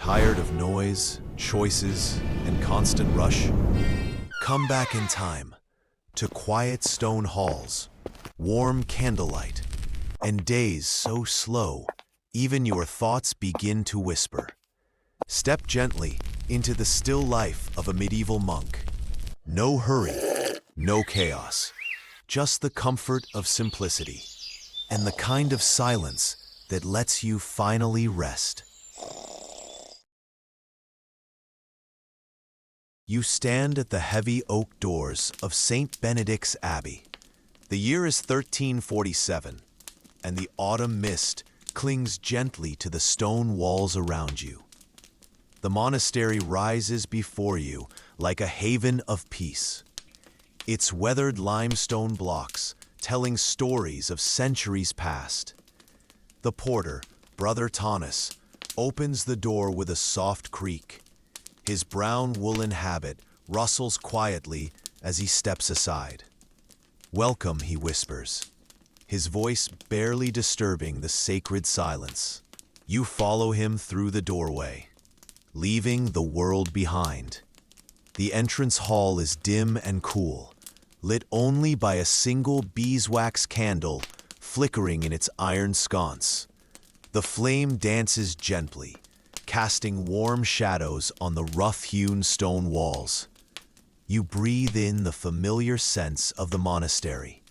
Tired of noise, choices, and constant rush? Come back in time to quiet stone halls, warm candlelight, and days so slow, even your thoughts begin to whisper. Step gently into the still life of a medieval monk. No hurry, no chaos, just the comfort of simplicity, and the kind of silence that lets you finally rest. You stand at the heavy oak doors of St. Benedict's Abbey. The year is 1347, and the autumn mist clings gently to the stone walls around you. The monastery rises before you like a haven of peace, its weathered limestone blocks telling stories of centuries past. The porter, Brother Thomas, opens the door with a soft creak. His brown woolen habit rustles quietly as he steps aside. "Welcome," he whispers, his voice barely disturbing the sacred silence. You follow him through the doorway, leaving the world behind. The entrance hall is dim and cool, lit only by a single beeswax candle flickering in its iron sconce. The flame dances gently, casting warm shadows on the rough-hewn stone walls. You breathe in the familiar scents of the monastery,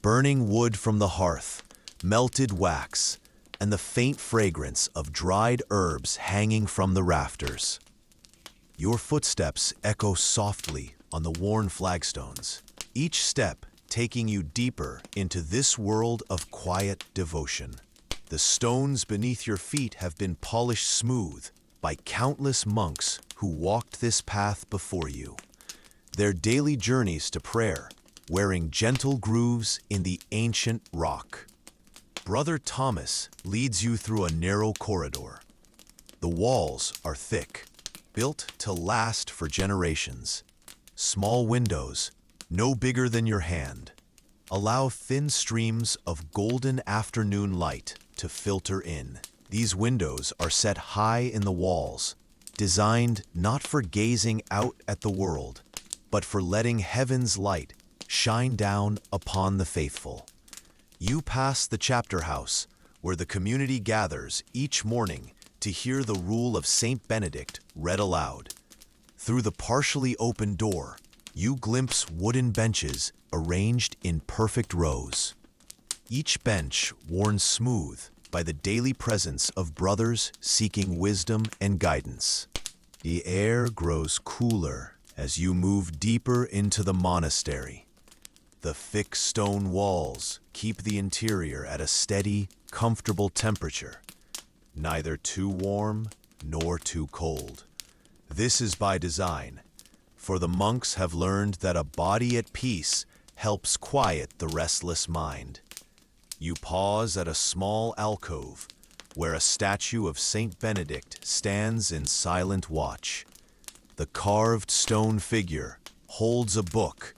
burning wood from the hearth, melted wax, and the faint fragrance of dried herbs hanging from the rafters. Your footsteps echo softly on the worn flagstones, each step taking you deeper into this world of quiet devotion. The stones beneath your feet have been polished smooth by countless monks who walked this path before you, their daily journeys to prayer, wearing gentle grooves in the ancient rock. Brother Thomas leads you through a narrow corridor. The walls are thick, built to last for generations. Small windows, no bigger than your hand, allow thin streams of golden afternoon light to filter in. These windows are set high in the walls, designed not for gazing out at the world, but for letting heaven's light shine down upon the faithful. You pass the chapter house, where the community gathers each morning to hear the rule of St. Benedict read aloud. Through the partially open door, you glimpse wooden benches arranged in perfect rows. Each bench worn smooth by the daily presence of brothers seeking wisdom and guidance. The air grows cooler as you move deeper into the monastery. The thick stone walls keep the interior at a steady, comfortable temperature, neither too warm nor too cold. This is by design, for the monks have learned that a body at peace helps quiet the restless mind. You pause at a small alcove, where a statue of St. Benedict stands in silent watch. The carved stone figure holds a book,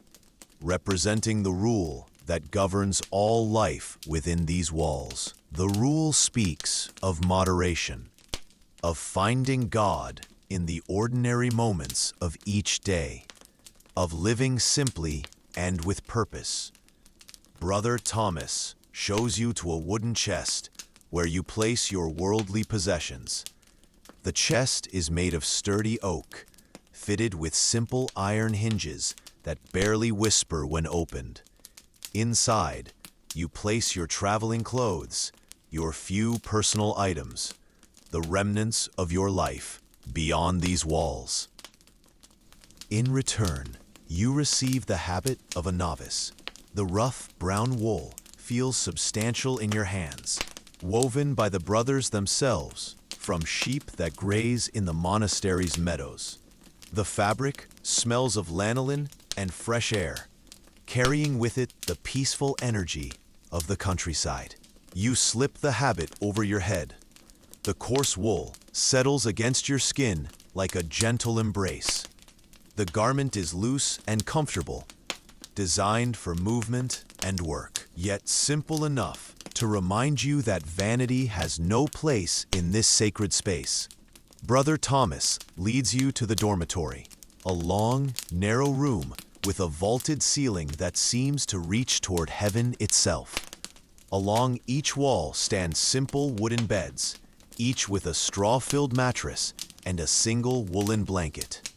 representing the rule that governs all life within these walls. The rule speaks of moderation, of finding God in the ordinary moments of each day, of living simply and with purpose. Brother Thomas shows you to a wooden chest where you place your worldly possessions. The chest is made of sturdy oak, fitted with simple iron hinges that barely whisper when opened. Inside, you place your traveling clothes, your few personal items, the remnants of your life beyond these walls. In return, you receive the habit of a novice. The rough brown wool feels substantial in your hands, woven by the brothers themselves from sheep that graze in the monastery's meadows. The fabric smells of lanolin and fresh air, carrying with it the peaceful energy of the countryside. You slip the habit over your head. The coarse wool settles against your skin like a gentle embrace. The garment is loose and comfortable, designed for movement and work, yet simple enough to remind you that vanity has no place in this sacred space. Brother Thomas leads you to the dormitory, a long, narrow room with a vaulted ceiling that seems to reach toward heaven itself. Along each wall stand simple wooden beds, each with a straw-filled mattress and a single woolen blanket.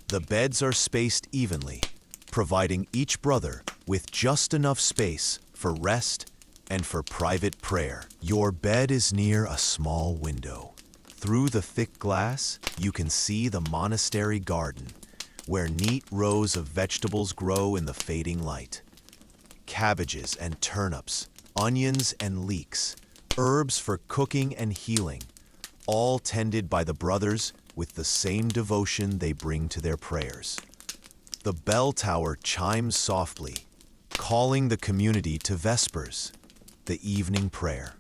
The beds are spaced evenly, providing each brother with just enough space for rest and for private prayer. Your bed is near a small window. Through the thick glass, you can see the monastery garden, where neat rows of vegetables grow in the fading light. Cabbages and turnips, onions and leeks, herbs for cooking and healing, all tended by the brothers with the same devotion they bring to their prayers. The bell tower chimes softly, calling the community to Vespers, the evening prayer.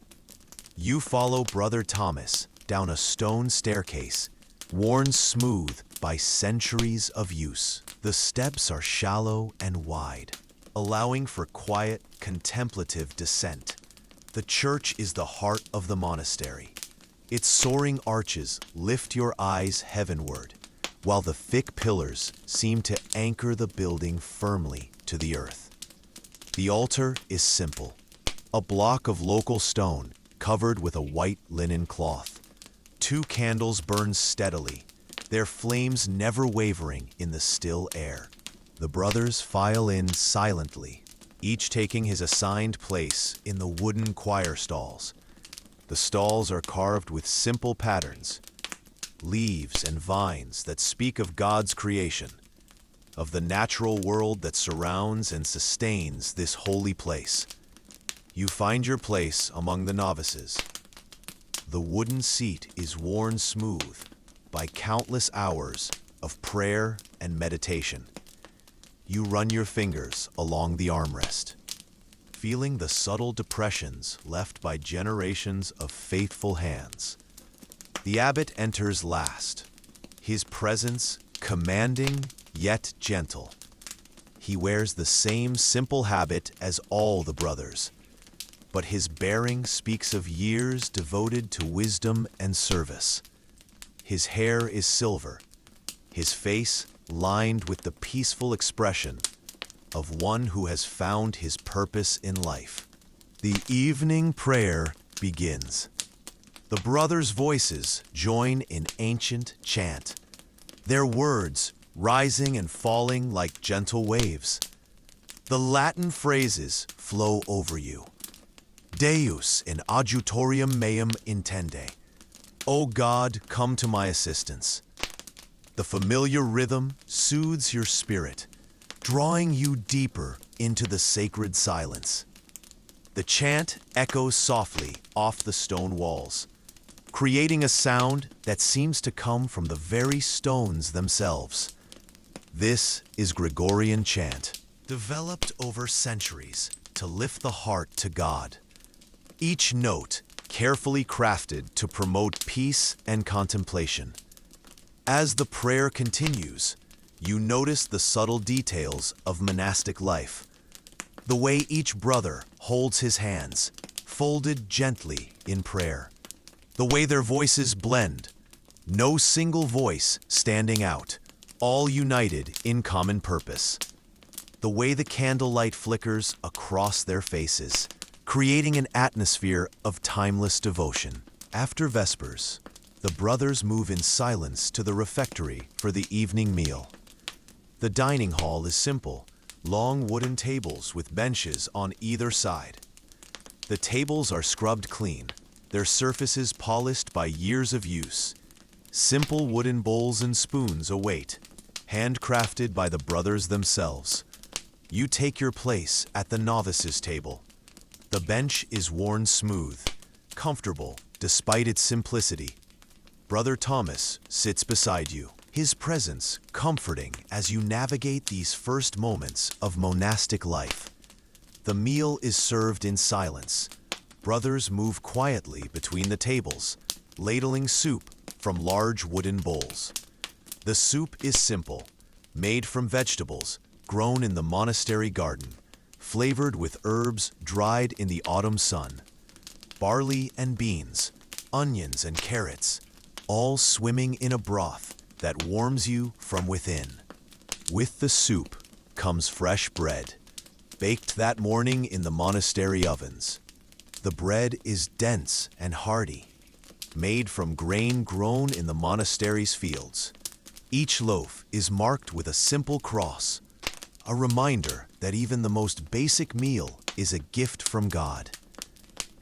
You follow Brother Thomas down a stone staircase, worn smooth by centuries of use. The steps are shallow and wide, allowing for quiet, contemplative descent. The church is the heart of the monastery. Its soaring arches lift your eyes heavenward, while the thick pillars seem to anchor the building firmly to the earth. The altar is simple, a block of local stone covered with a white linen cloth. 2 candles burn steadily, their flames never wavering in the still air. The brothers file in silently, each taking his assigned place in the wooden choir stalls. The stalls are carved with simple patterns, leaves and vines that speak of God's creation, of the natural world that surrounds and sustains this holy place. You find your place among the novices. The wooden seat is worn smooth by countless hours of prayer and meditation. You run your fingers along the armrest, feeling the subtle depressions left by generations of faithful hands. The abbot enters last, his presence commanding yet gentle. He wears the same simple habit as all the brothers, but his bearing speaks of years devoted to wisdom and service. His hair is silver, his face lined with the peaceful expression of one who has found his purpose in life. The evening prayer begins. The brothers' voices join in ancient chant, their words rising and falling like gentle waves. The Latin phrases flow over you. Deus in adjutorium meum intende. O God, come to my assistance. The familiar rhythm soothes your spirit, drawing you deeper into the sacred silence. The chant echoes softly off the stone walls, creating a sound that seems to come from the very stones themselves. This is Gregorian chant, developed over centuries to lift the heart to God. Each note carefully crafted to promote peace and contemplation. As the prayer continues, you notice the subtle details of monastic life. The way each brother holds his hands, folded gently in prayer. The way their voices blend, no single voice standing out, all united in common purpose. The way the candlelight flickers across their faces, creating an atmosphere of timeless devotion. After Vespers, the brothers move in silence to the refectory for the evening meal. The dining hall is simple, long wooden tables with benches on either side. The tables are scrubbed clean, their surfaces polished by years of use. Simple wooden bowls and spoons await, handcrafted by the brothers themselves. You take your place at the novices' table. The bench is worn smooth, comfortable despite its simplicity. Brother Thomas sits beside you, his presence comforting as you navigate these first moments of monastic life. The meal is served in silence. Brothers move quietly between the tables, ladling soup from large wooden bowls. The soup is simple, made from vegetables grown in the monastery garden, flavored with herbs dried in the autumn sun. Barley and beans, onions and carrots, all swimming in a broth that warms you from within. With the soup comes fresh bread, baked that morning in the monastery ovens. The bread is dense and hearty, made from grain grown in the monastery's fields. Each loaf is marked with a simple cross, a reminder that even the most basic meal is a gift from God.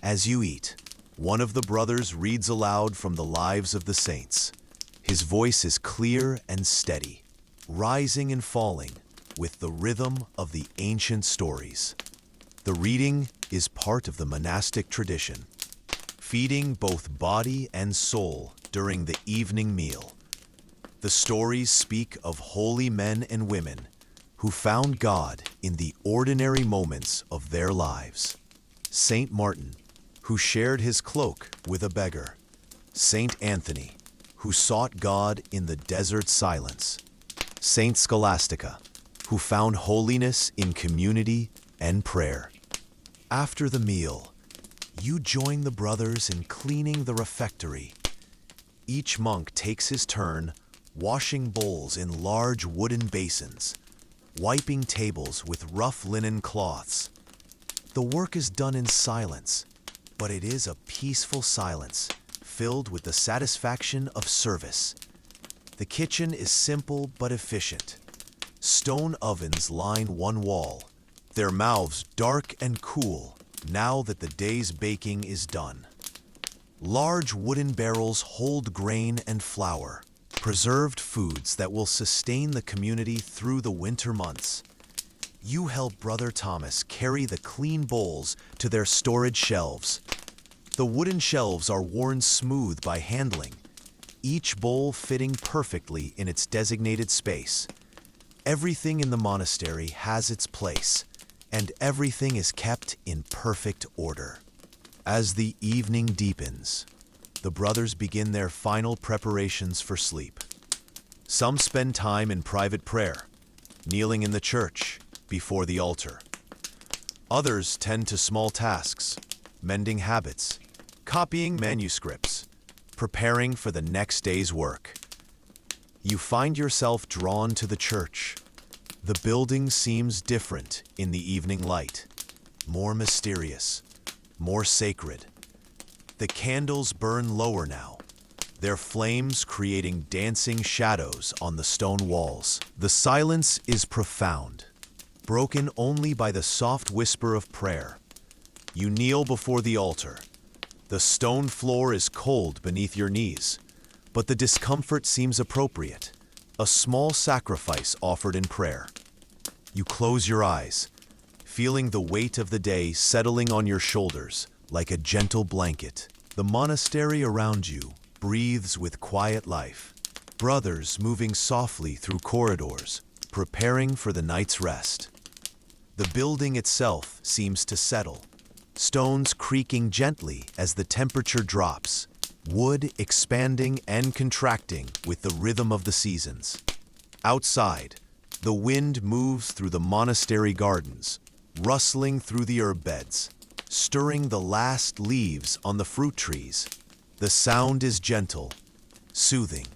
As you eat, one of the brothers reads aloud from the lives of the saints. His voice is clear and steady, rising and falling with the rhythm of the ancient stories. The reading is part of the monastic tradition, feeding both body and soul during the evening meal. The stories speak of holy men and women who found God in the ordinary moments of their lives. Saint Martin, who shared his cloak with a beggar. Saint Anthony, who sought God in the desert silence. Saint Scholastica, who found holiness in community and prayer. After the meal, you join the brothers in cleaning the refectory. Each monk takes his turn, washing bowls in large wooden basins, wiping tables with rough linen cloths. The work is done in silence, but it is a peaceful silence, filled with the satisfaction of service. The kitchen is simple but efficient. Stone ovens line one wall, their mouths dark and cool now that the day's baking is done. Large wooden barrels hold grain and flour, preserved foods that will sustain the community through the winter months. You help Brother Thomas carry the clean bowls to their storage shelves. The wooden shelves are worn smooth by handling, each bowl fitting perfectly in its designated space. Everything in the monastery has its place, and everything is kept in perfect order. As the evening deepens, the brothers begin their final preparations for sleep. Some spend time in private prayer, kneeling in the church before the altar. Others tend to small tasks, mending habits, copying manuscripts, preparing for the next day's work. You find yourself drawn to the church. The building seems different in the evening light, more mysterious, more sacred. The candles burn lower now, their flames creating dancing shadows on the stone walls. The silence is profound, broken only by the soft whisper of prayer. You kneel before the altar. The stone floor is cold beneath your knees, but the discomfort seems appropriate, a small sacrifice offered in prayer. You close your eyes, feeling the weight of the day settling on your shoulders like a gentle blanket. The monastery around you breathes with quiet life, brothers moving softly through corridors, preparing for the night's rest. The building itself seems to settle, stones creaking gently as the temperature drops, wood expanding and contracting with the rhythm of the seasons. Outside, the wind moves through the monastery gardens, rustling through the herb beds, stirring the last leaves on the fruit trees. The sound is gentle, soothing,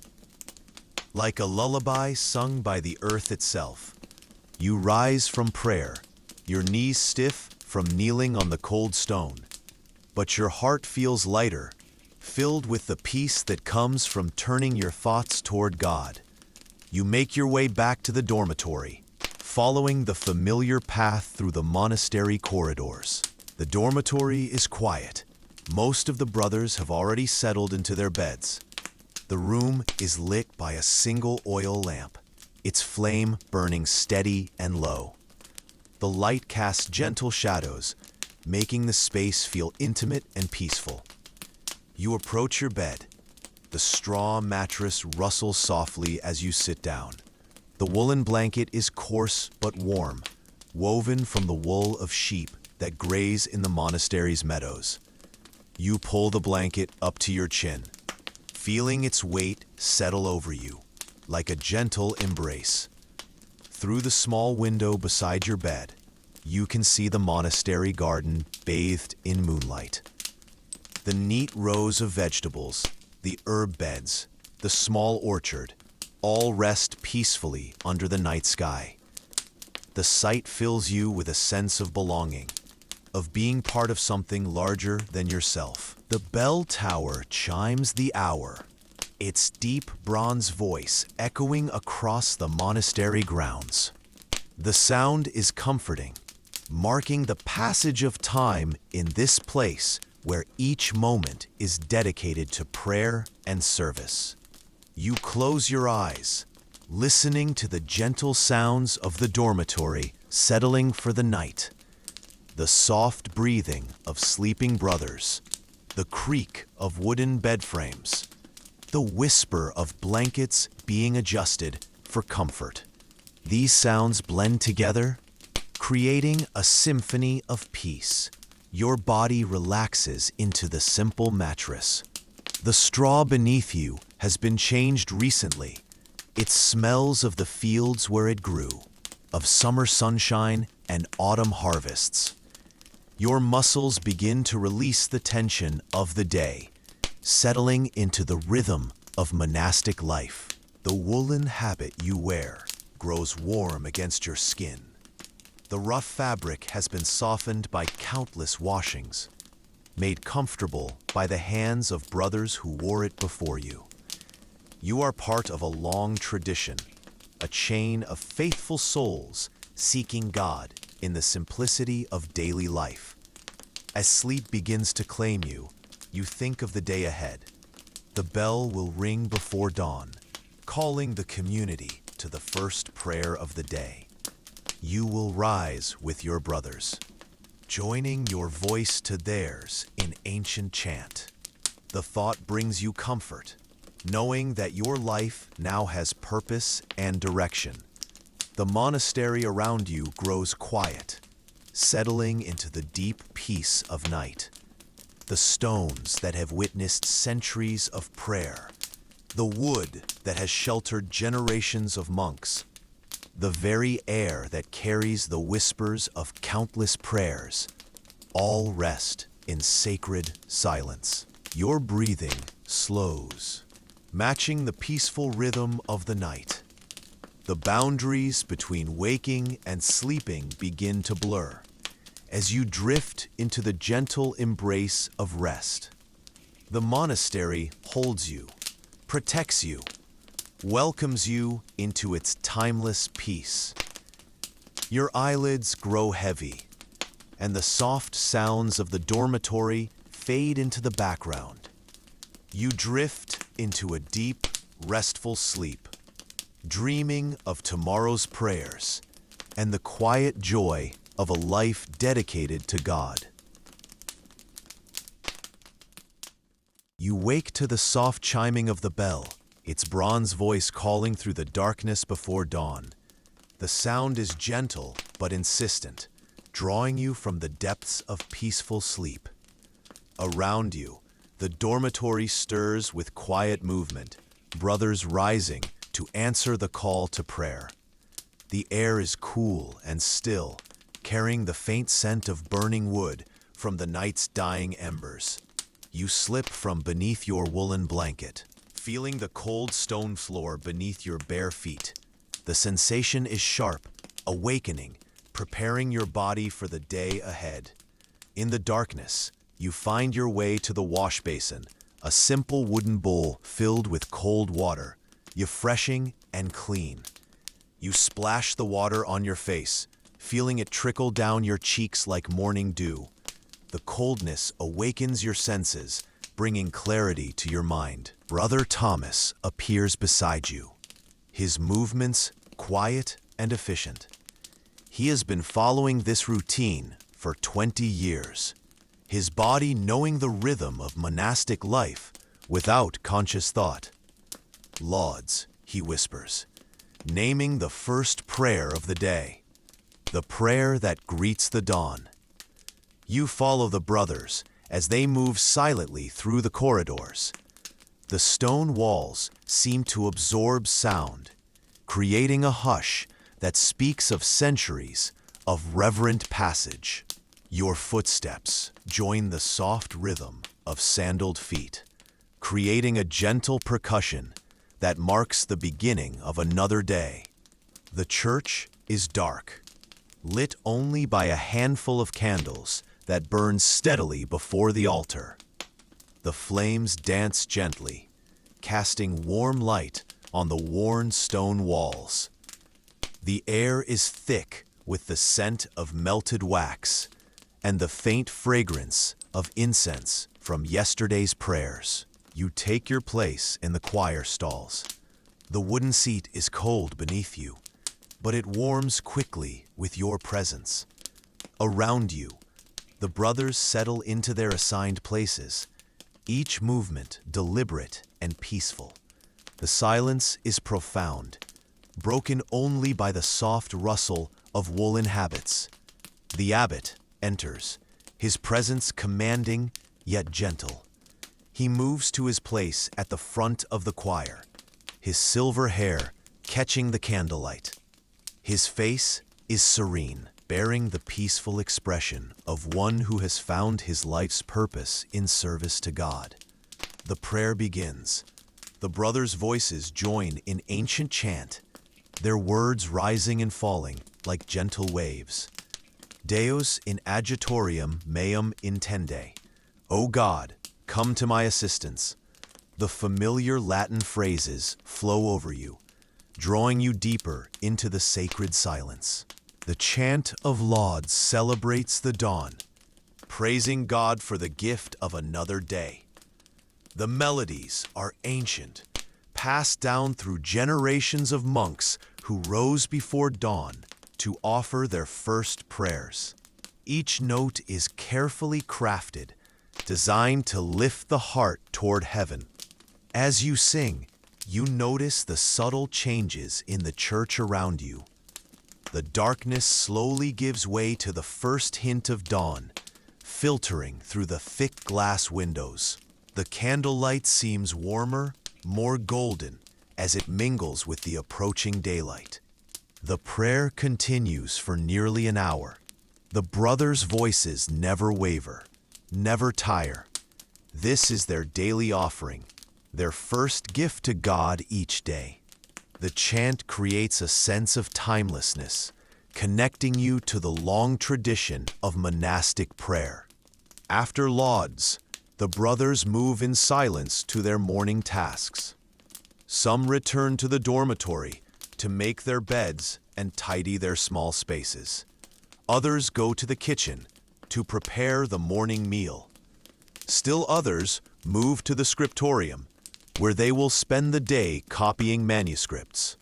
like a lullaby sung by the earth itself. You rise from prayer, your knees stiff from kneeling on the cold stone, but your heart feels lighter, filled with the peace that comes from turning your thoughts toward God. You make your way back to the dormitory, following the familiar path through the monastery corridors. The dormitory is quiet. Most of the brothers have already settled into their beds. The room is lit by a single oil lamp, its flame burning steady and low. The light casts gentle shadows, making the space feel intimate and peaceful. You approach your bed. The straw mattress rustles softly as you sit down. The woolen blanket is coarse but warm, woven from the wool of sheep that graze in the monastery's meadows. You pull the blanket up to your chin, feeling its weight settle over you, like a gentle embrace. Through the small window beside your bed, you can see the monastery garden bathed in moonlight. The neat rows of vegetables, the herb beds, the small orchard, all rest peacefully under the night sky. The sight fills you with a sense of belonging, of being part of something larger than yourself. The bell tower chimes the hour, its deep bronze voice echoing across the monastery grounds. The sound is comforting, marking the passage of time in this place where each moment is dedicated to prayer and service. You close your eyes, listening to the gentle sounds of the dormitory settling for the night, the soft breathing of sleeping brothers, the creak of wooden bed frames, the whisper of blankets being adjusted for comfort. These sounds blend together, creating a symphony of peace. Your body relaxes into the simple mattress. The straw beneath you has been changed recently. It smells of the fields where it grew, of summer sunshine and autumn harvests. Your muscles begin to release the tension of the day, settling into the rhythm of monastic life. The woolen habit you wear grows warm against your skin. The rough fabric has been softened by countless washings, made comfortable by the hands of brothers who wore it before you. You are part of a long tradition, a chain of faithful souls seeking God in the simplicity of daily life. As sleep begins to claim you, you think of the day ahead. The bell will ring before dawn, calling the community to the first prayer of the day. You will rise with your brothers, joining your voice to theirs in ancient chant. The thought brings you comfort, knowing that your life now has purpose and direction. The monastery around you grows quiet, settling into the deep peace of night. The stones that have witnessed centuries of prayer, the wood that has sheltered generations of monks, the very air that carries the whispers of countless prayers, all rest in sacred silence. Your breathing slows, matching the peaceful rhythm of the night. The boundaries between waking and sleeping begin to blur as you drift into the gentle embrace of rest. The monastery holds you, protects you, welcomes you into its timeless peace. Your eyelids grow heavy, and the soft sounds of the dormitory fade into the background. You drift into a deep, restful sleep, dreaming of tomorrow's prayers and the quiet joy of a life dedicated to God. You wake to the soft chiming of the bell, its bronze voice calling through the darkness before dawn. The sound is gentle but insistent, drawing you from the depths of peaceful sleep. Around you, the dormitory stirs with quiet movement, brothers rising to answer the call to prayer. The air is cool and still, carrying the faint scent of burning wood from the night's dying embers. You slip from beneath your woolen blanket, feeling the cold stone floor beneath your bare feet. The sensation is sharp, awakening, preparing your body for the day ahead. In the darkness, you find your way to the wash basin, a simple wooden bowl filled with cold water, refreshing and clean. You splash the water on your face, feeling it trickle down your cheeks like morning dew. The coldness awakens your senses, bringing clarity to your mind. Brother Thomas appears beside you, his movements quiet and efficient. He has been following this routine for 20 years, his body knowing the rhythm of monastic life without conscious thought. Lauds, he whispers, naming the first prayer of the day, the prayer that greets the dawn. You follow the brothers as they move silently through the corridors. The stone walls seem to absorb sound, creating a hush that speaks of centuries of reverent passage. Your footsteps join the soft rhythm of sandaled feet, creating a gentle percussion that marks the beginning of another day. The church is dark, lit only by a handful of candles that burn steadily before the altar. The flames dance gently, casting warm light on the worn stone walls. The air is thick with the scent of melted wax and the faint fragrance of incense from yesterday's prayers. You take your place in the choir stalls. The wooden seat is cold beneath you, but it warms quickly with your presence. Around you, the brothers settle into their assigned places, each movement deliberate and peaceful. The silence is profound, broken only by the soft rustle of woolen habits. The abbot enters, his presence commanding yet gentle. He moves to his place at the front of the choir, his silver hair catching the candlelight. His face is serene, bearing the peaceful expression of one who has found his life's purpose in service to God. The prayer begins. The brothers' voices join in ancient chant, their words rising and falling like gentle waves. Deus in adjutorium meum intende. O God, come to my assistance. The familiar Latin phrases flow over you, drawing you deeper into the sacred silence. The chant of lauds celebrates the dawn, praising God for the gift of another day. The melodies are ancient, passed down through generations of monks who rose before dawn to offer their first prayers. Each note is carefully crafted, designed to lift the heart toward heaven. As you sing, you notice the subtle changes in the church around you. The darkness slowly gives way to the first hint of dawn, filtering through the thick glass windows. The candlelight seems warmer, more golden, as it mingles with the approaching daylight. The prayer continues for nearly an hour. The brothers' voices never waver, never tire. This is their daily offering, their first gift to God each day. The chant creates a sense of timelessness, connecting you to the long tradition of monastic prayer. After lauds, the brothers move in silence to their morning tasks. Some return to the dormitory to make their beds and tidy their small spaces. Others go to the kitchen to prepare the morning meal. Still others move to the scriptorium, where they will spend the day copying manuscripts.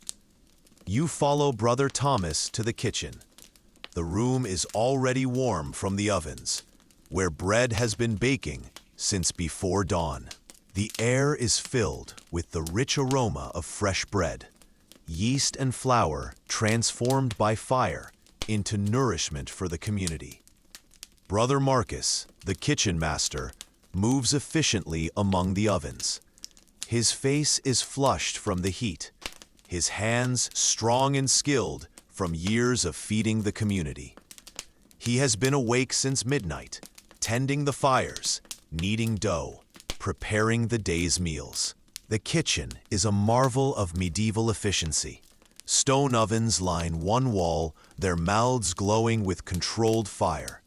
You follow Brother Thomas to the kitchen. The room is already warm from the ovens, where bread has been baking since before dawn. The air is filled with the rich aroma of fresh bread, yeast and flour transformed by fire into nourishment for the community. Brother Marcus, the kitchen master, moves efficiently among the ovens. His face is flushed from the heat, his hands strong and skilled from years of feeding the community. He has been awake since midnight, tending the fires, kneading dough, preparing the day's meals. The kitchen is a marvel of medieval efficiency. Stone ovens line one wall, their mouths glowing with controlled fire.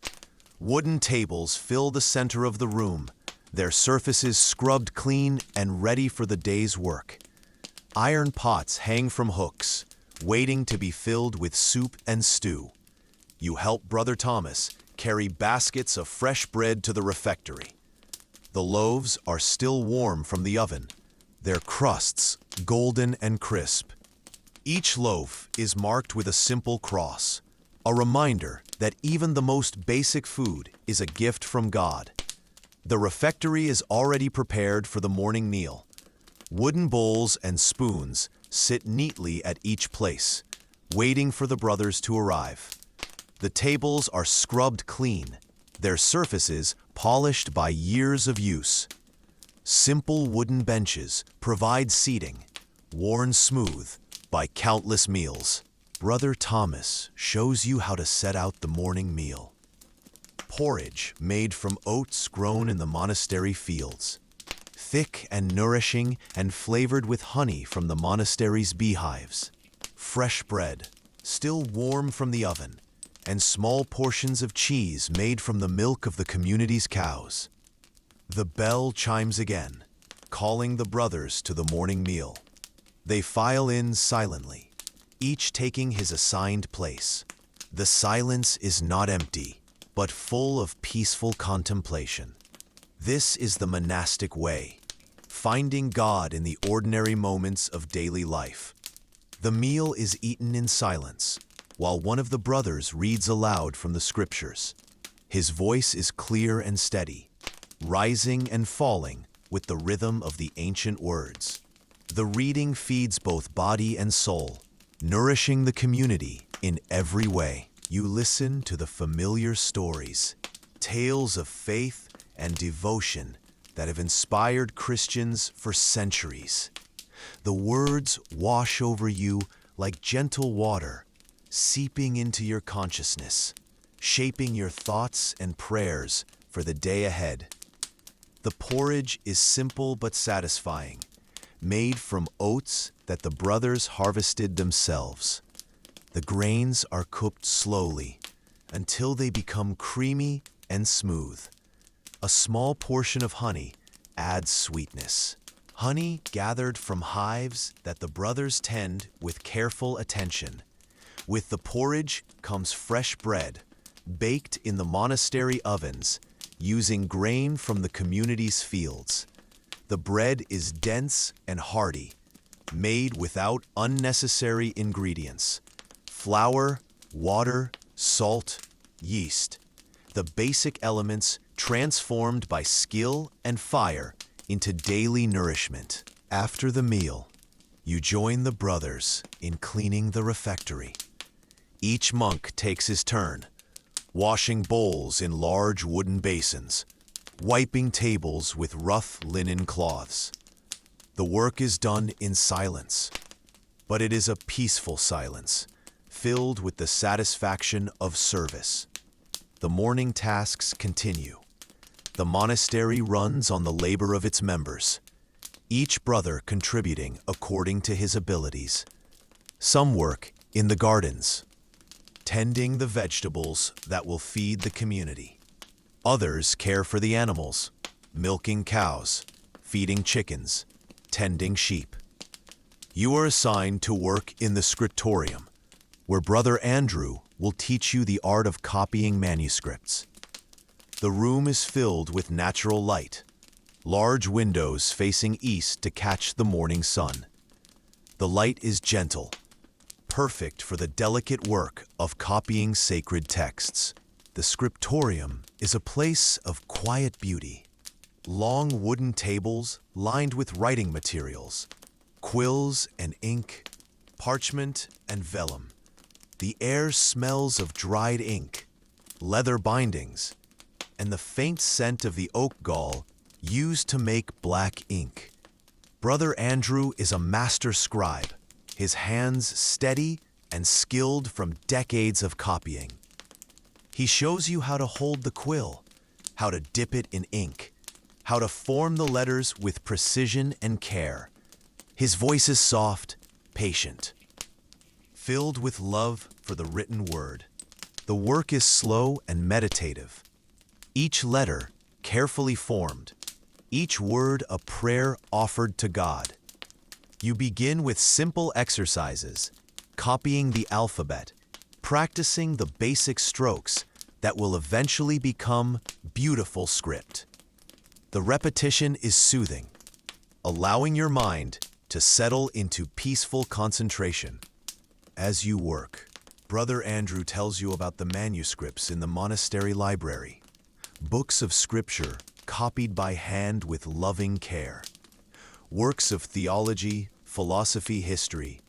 Wooden tables fill the center of the room, their surfaces scrubbed clean and ready for the day's work. Iron pots hang from hooks, waiting to be filled with soup and stew. You help Brother Thomas carry baskets of fresh bread to the refectory. The loaves are still warm from the oven, their crusts golden and crisp. Each loaf is marked with a simple cross, a reminder that even the most basic food is a gift from God. The refectory is already prepared for the morning meal. Wooden bowls and spoons sit neatly at each place, waiting for the brothers to arrive. The tables are scrubbed clean, their surfaces polished by years of use. Simple wooden benches provide seating, worn smooth by countless meals. Brother Thomas shows you how to set out the morning meal. Porridge made from oats grown in the monastery fields. thick and nourishing and flavored with honey from the monastery's beehives. Fresh bread, still warm from the oven, and small portions of cheese made from the milk of the community's cows. The bell chimes again, calling the brothers to the morning meal. They file in silently, each taking his assigned place. The silence is not empty, but full of peaceful contemplation. This is the monastic way, finding God in the ordinary moments of daily life. The meal is eaten in silence, while one of the brothers reads aloud from the scriptures. His voice is clear and steady, rising and falling with the rhythm of the ancient words. The reading feeds both body and soul, nourishing the community in every way. You listen to the familiar stories, tales of faith and devotion that have inspired Christians for centuries. The words wash over you like gentle water, seeping into your consciousness, shaping your thoughts and prayers for the day ahead. The porridge is simple but satisfying, made from oats that the brothers harvested themselves. The grains are cooked slowly until they become creamy and smooth. A small portion of honey adds sweetness. Honey gathered from hives that the brothers tend with careful attention. With the porridge comes fresh bread, baked in the monastery ovens, using grain from the community's fields. The bread is dense and hearty, made without unnecessary ingredients. Flour, water, salt, yeast. The basic elements transformed by skill and fire into daily nourishment. After the meal, you join the brothers in cleaning the refectory. Each monk takes his turn, washing bowls in large wooden basins, wiping tables with rough linen cloths. The work is done in silence, but it is a peaceful silence, filled with the satisfaction of service. The morning tasks continue. The monastery runs on the labor of its members, each brother contributing according to his abilities. Some work in the gardens, tending the vegetables that will feed the community. Others care for the animals, milking cows, feeding chickens, tending sheep. You are assigned to work in the scriptorium, where Brother Andrew will teach you the art of copying manuscripts. The room is filled with natural light, large windows facing east to catch the morning sun. The light is gentle, perfect for the delicate work of copying sacred texts. The scriptorium is a place of quiet beauty. Long wooden tables lined with writing materials, quills and ink, parchment and vellum. The air smells of dried ink, leather bindings, and the faint scent of the oak gall used to make black ink. Brother Andrew is a master scribe, his hands steady and skilled from decades of copying. He shows you how to hold the quill, how to dip it in ink, how to form the letters with precision and care. His voice is soft, patient, filled with love for the written word. The work is slow and meditative. Each letter carefully formed, each word a prayer offered to God. You begin with simple exercises, copying the alphabet, practicing the basic strokes that will eventually become beautiful script. The repetition is soothing, allowing your mind to settle into peaceful concentration. As you work, Brother Andrew tells you about the manuscripts in the monastery library, books of scripture copied by hand with loving care, works of theology, philosophy, history,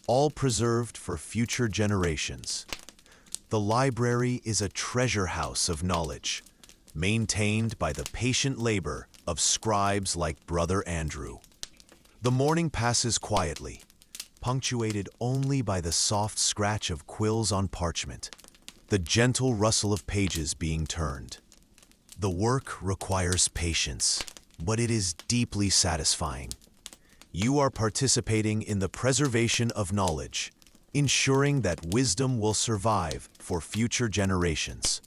all preserved for future generations. The library is a treasure house of knowledge, maintained by the patient labor of scribes like Brother Andrew. The morning passes quietly, punctuated only by the soft scratch of quills on parchment, the gentle rustle of pages being turned. The work requires patience, but it is deeply satisfying. You are participating in the preservation of knowledge, ensuring that wisdom will survive for future generations.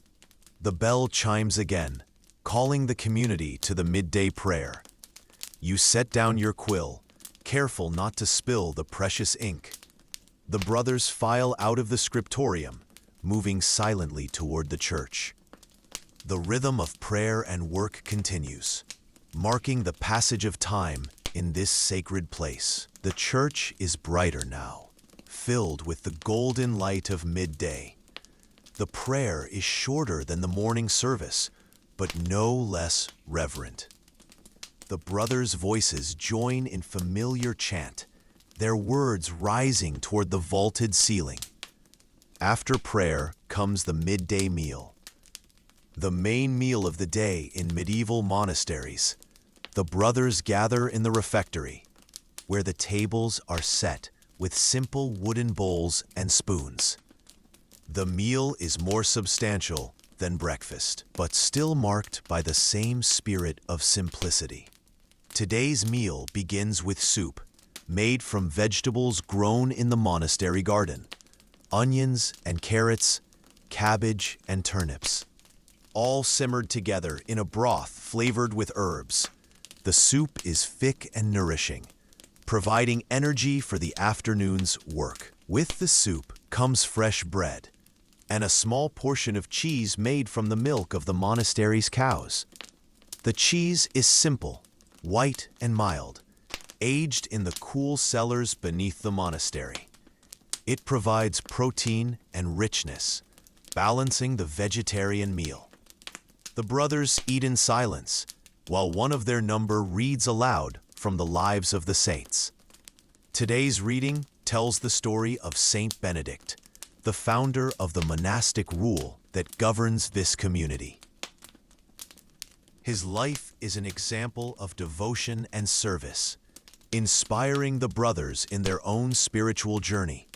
The bell chimes again, calling the community to the midday prayer. You set down your quill, careful not to spill the precious ink. The brothers file out of the scriptorium, moving silently toward the church. The rhythm of prayer and work continues, marking the passage of time in this sacred place. The church is brighter now, filled with the golden light of midday. The prayer is shorter than the morning service, but no less reverent. The brothers' voices join in familiar chant, their words rising toward the vaulted ceiling. After prayer comes the midday meal, the main meal of the day in medieval monasteries. The brothers gather in the refectory, where the tables are set with simple wooden bowls and spoons. The meal is more substantial than breakfast, but still marked by the same spirit of simplicity. Today's meal begins with soup, made from vegetables grown in the monastery garden, onions and carrots, cabbage and turnips, all simmered together in a broth flavored with herbs. The soup is thick and nourishing, providing energy for the afternoon's work. With the soup comes fresh bread and a small portion of cheese made from the milk of the monastery's cows. The cheese is simple, white and mild, aged in the cool cellars beneath the monastery. It provides protein and richness, balancing the vegetarian meal. The brothers eat in silence, while one of their number reads aloud from the lives of the saints. Today's reading tells the story of Saint Benedict, the founder of the monastic rule that governs this community. His life is an example of devotion and service, inspiring the brothers in their own spiritual journey.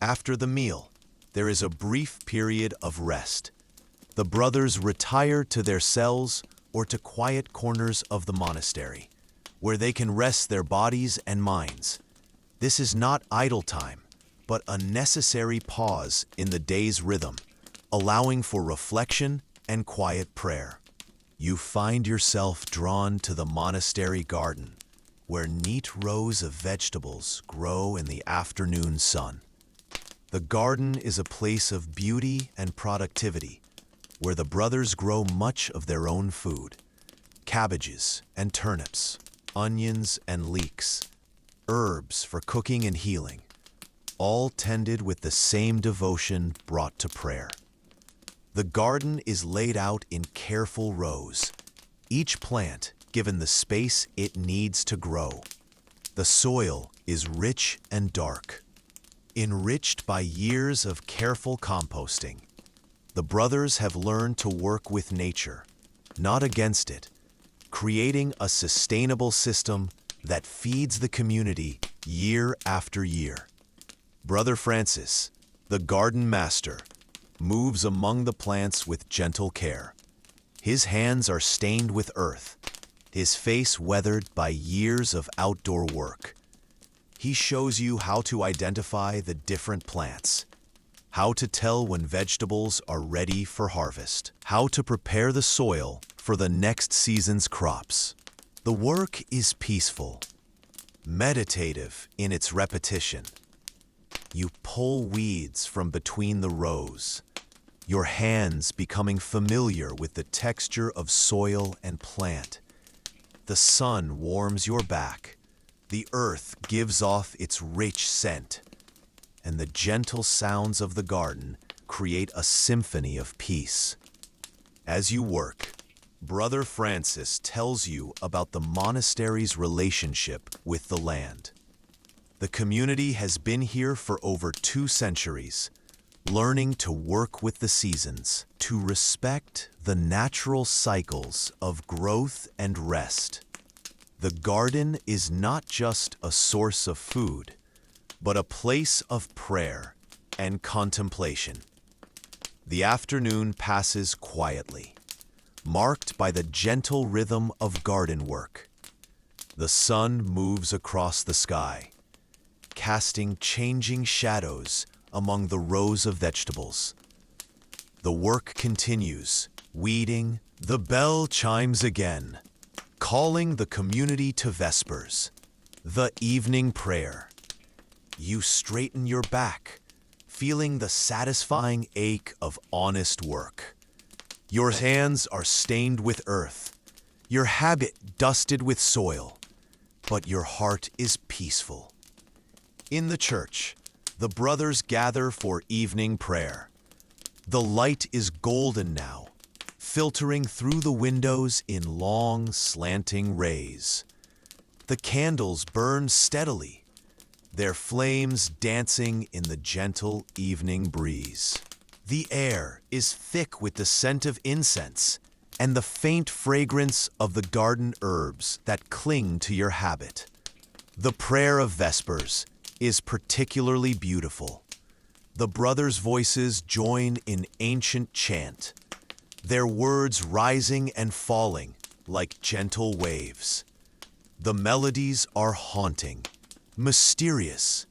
After the meal, there is a brief period of rest. The brothers retire to their cells or to quiet corners of the monastery, where they can rest their bodies and minds. This is not idle time, but a necessary pause in the day's rhythm, allowing for reflection and quiet prayer. You find yourself drawn to the monastery garden, where neat rows of vegetables grow in the afternoon sun. The garden is a place of beauty and productivity, where the brothers grow much of their own food: cabbages and turnips, onions and leeks, herbs for cooking and healing, all tended with the same devotion brought to prayer. The garden is laid out in careful rows, each plant given the space it needs to grow. The soil is rich and dark, enriched by years of careful composting. The brothers have learned to work with nature, not against it, creating a sustainable system that feeds the community year after year. Brother Francis, the garden master, moves among the plants with gentle care. His hands are stained with earth, his face weathered by years of outdoor work. He shows you how to identify the different plants, how to tell when vegetables are ready for harvest, how to prepare the soil for the next season's crops. The work is peaceful, meditative in its repetition. You pull weeds from between the rows, your hands becoming familiar with the texture of soil and plant. The sun warms your back, the earth gives off its rich scent, and the gentle sounds of the garden create a symphony of peace. As you work, Brother Francis tells you about the monastery's relationship with the land. The community has been here for over 2 centuries, learning to work with the seasons, to respect the natural cycles of growth and rest. The garden is not just a source of food, but a place of prayer and contemplation. The afternoon passes quietly. marked by the gentle rhythm of garden work. The sun moves across the sky, casting changing shadows among the rows of vegetables. The work continues, weeding. The bell chimes again, calling the community to vespers, the evening prayer. You straighten your back, feeling the satisfying ache of honest work. Your hands are stained with earth, your habit dusted with soil, but your heart is peaceful. In the church, the brothers gather for evening prayer. The light is golden now, filtering through the windows in long, slanting rays. The candles burn steadily, their flames dancing in the gentle evening breeze. The air is thick with the scent of incense and the faint fragrance of the garden herbs that cling to your habit. The prayer of Vespers is particularly beautiful. The brothers' voices join in ancient chant, their words rising and falling like gentle waves. The melodies are haunting, mysterious,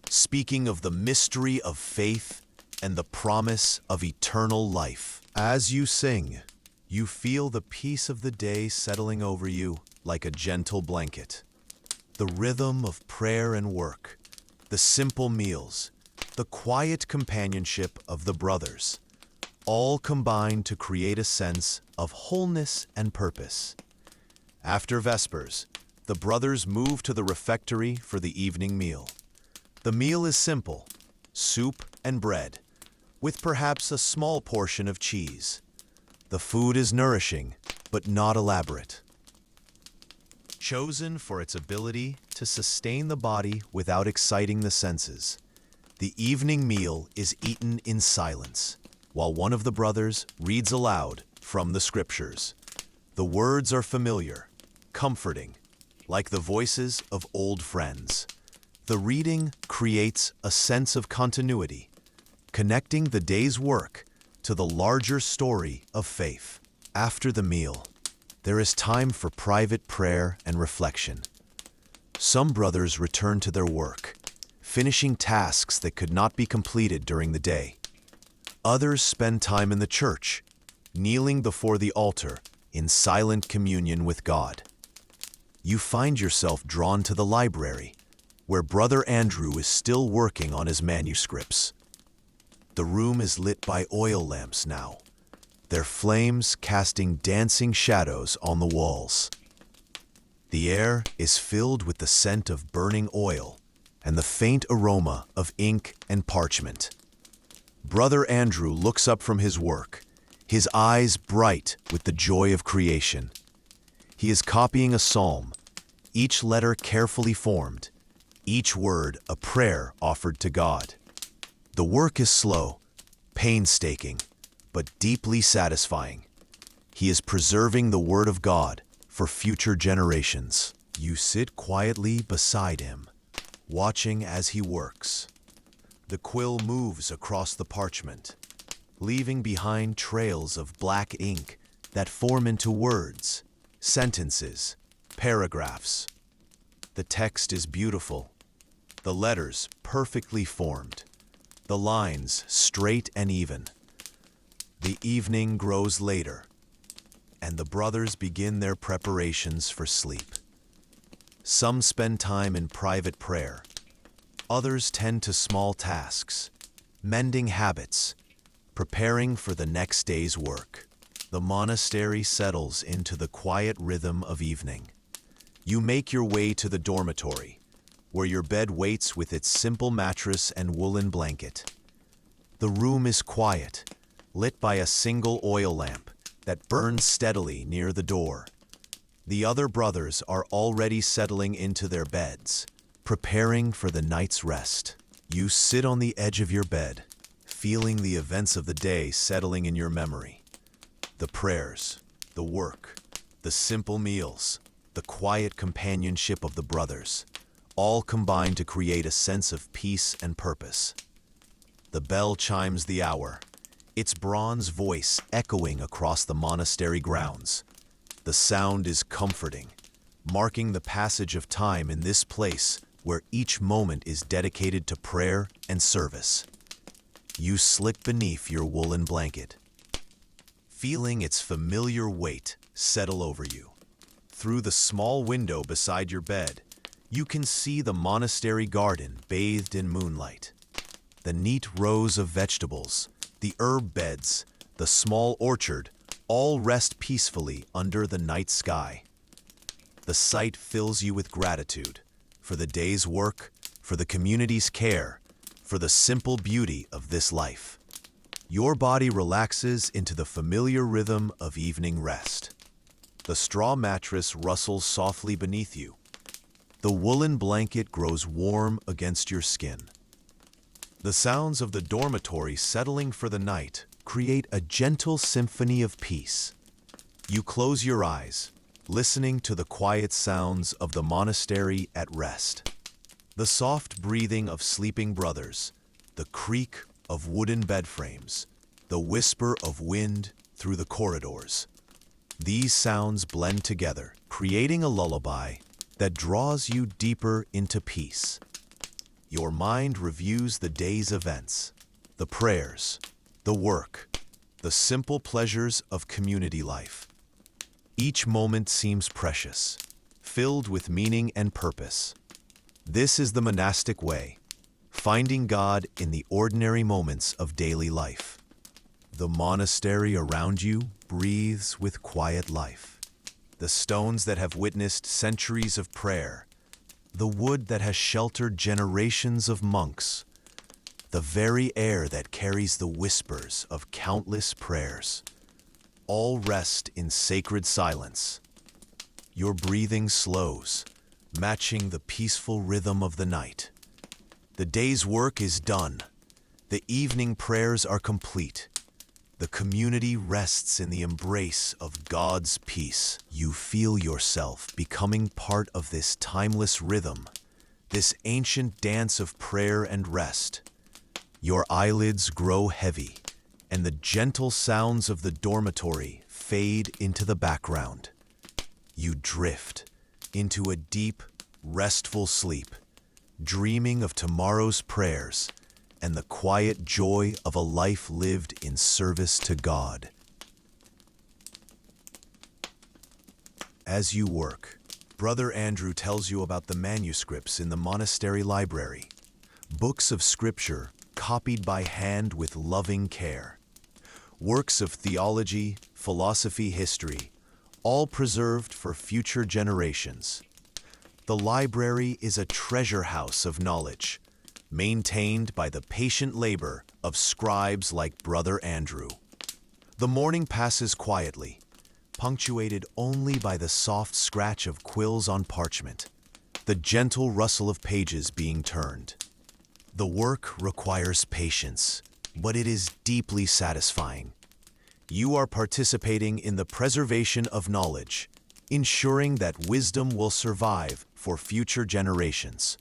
speaking of the mystery of faith and the promise of eternal life. As you sing, you feel the peace of the day settling over you like a gentle blanket. The rhythm of prayer and work, the simple meals, the quiet companionship of the brothers, all combine to create a sense of wholeness and purpose. After Vespers, the brothers move to the refectory for the evening meal. The meal is simple, soup and bread, with perhaps a small portion of cheese. The food is nourishing, but not elaborate. Chosen for its ability to sustain the body without exciting the senses, the evening meal is eaten in silence, while one of the brothers reads aloud from the scriptures. The words are familiar, comforting, like the voices of old friends. The reading creates a sense of continuity, connecting the day's work to the larger story of faith. After the meal, there is time for private prayer and reflection. Some brothers return to their work, finishing tasks that could not be completed during the day. Others spend time in the church, kneeling before the altar in silent communion with God. You find yourself drawn to the library, where Brother Andrew is still working on his manuscripts. The room is lit by oil lamps now, their flames casting dancing shadows on the walls. The air is filled with the scent of burning oil and the faint aroma of ink and parchment. Brother Andrew looks up from his work, his eyes bright with the joy of creation. He is copying a psalm, each letter carefully formed, each word a prayer offered to God. The work is slow, painstaking, but deeply satisfying. He is preserving the Word of God for future generations. You sit quietly beside him, watching as he works. The quill moves across the parchment, leaving behind trails of black ink that form into words, sentences, paragraphs. The text is beautiful, the letters perfectly formed, the lines straight and even. The evening grows later, and the brothers begin their preparations for sleep. Some spend time in private prayer. Others tend to small tasks, mending habits, preparing for the next day's work. The monastery settles into the quiet rhythm of evening. You make your way to the dormitory, where your bed waits with its simple mattress and woolen blanket. The room is quiet, lit by a single oil lamp that burns steadily near the door. The other brothers are already settling into their beds, preparing for the night's rest. You sit on the edge of your bed, feeling the events of the day settling in your memory. The prayers, the work, the simple meals, the quiet companionship of the brothers, all combine to create a sense of peace and purpose. The bell chimes the hour, its bronze voice echoing across the monastery grounds. The sound is comforting, marking the passage of time in this place where each moment is dedicated to prayer and service. You slip beneath your woolen blanket, feeling its familiar weight settle over you. Through the small window beside your bed, you can see the monastery garden bathed in moonlight. The neat rows of vegetables, the herb beds, the small orchard, all rest peacefully under the night sky. The sight fills you with gratitude for the day's work, for the community's care, for the simple beauty of this life. Your body relaxes into the familiar rhythm of evening rest. The straw mattress rustles softly beneath you. The woolen blanket grows warm against your skin. The sounds of the dormitory settling for the night create a gentle symphony of peace. You close your eyes, listening to the quiet sounds of the monastery at rest. The soft breathing of sleeping brothers, the creak of wooden bed frames, the whisper of wind through the corridors. These sounds blend together, creating a lullaby that draws you deeper into peace. Your mind reviews the day's events, the prayers, the work, the simple pleasures of community life. Each moment seems precious, filled with meaning and purpose. This is the monastic way, finding God in the ordinary moments of daily life. The monastery around you breathes with quiet life. The stones that have witnessed centuries of prayer, the wood that has sheltered generations of monks, the very air that carries the whispers of countless prayers, all rest in sacred silence. Your breathing slows, matching the peaceful rhythm of the night. The day's work is done. The evening prayers are complete. The community rests in the embrace of God's peace. You feel yourself becoming part of this timeless rhythm, this ancient dance of prayer and rest. Your eyelids grow heavy, and the gentle sounds of the dormitory fade into the background. You drift into a deep, restful sleep, dreaming of tomorrow's prayers and the quiet joy of a life lived in service to God. As you work, Brother Andrew tells you about the manuscripts in the monastery library, books of scripture copied by hand with loving care, works of theology, philosophy, history, all preserved for future generations. The library is a treasure house of knowledge, maintained by the patient labor of scribes like Brother Andrew. The morning passes quietly, punctuated only by the soft scratch of quills on parchment, the gentle rustle of pages being turned. The work requires patience, but it is deeply satisfying. You are participating in the preservation of knowledge, ensuring that wisdom will survive for future generations.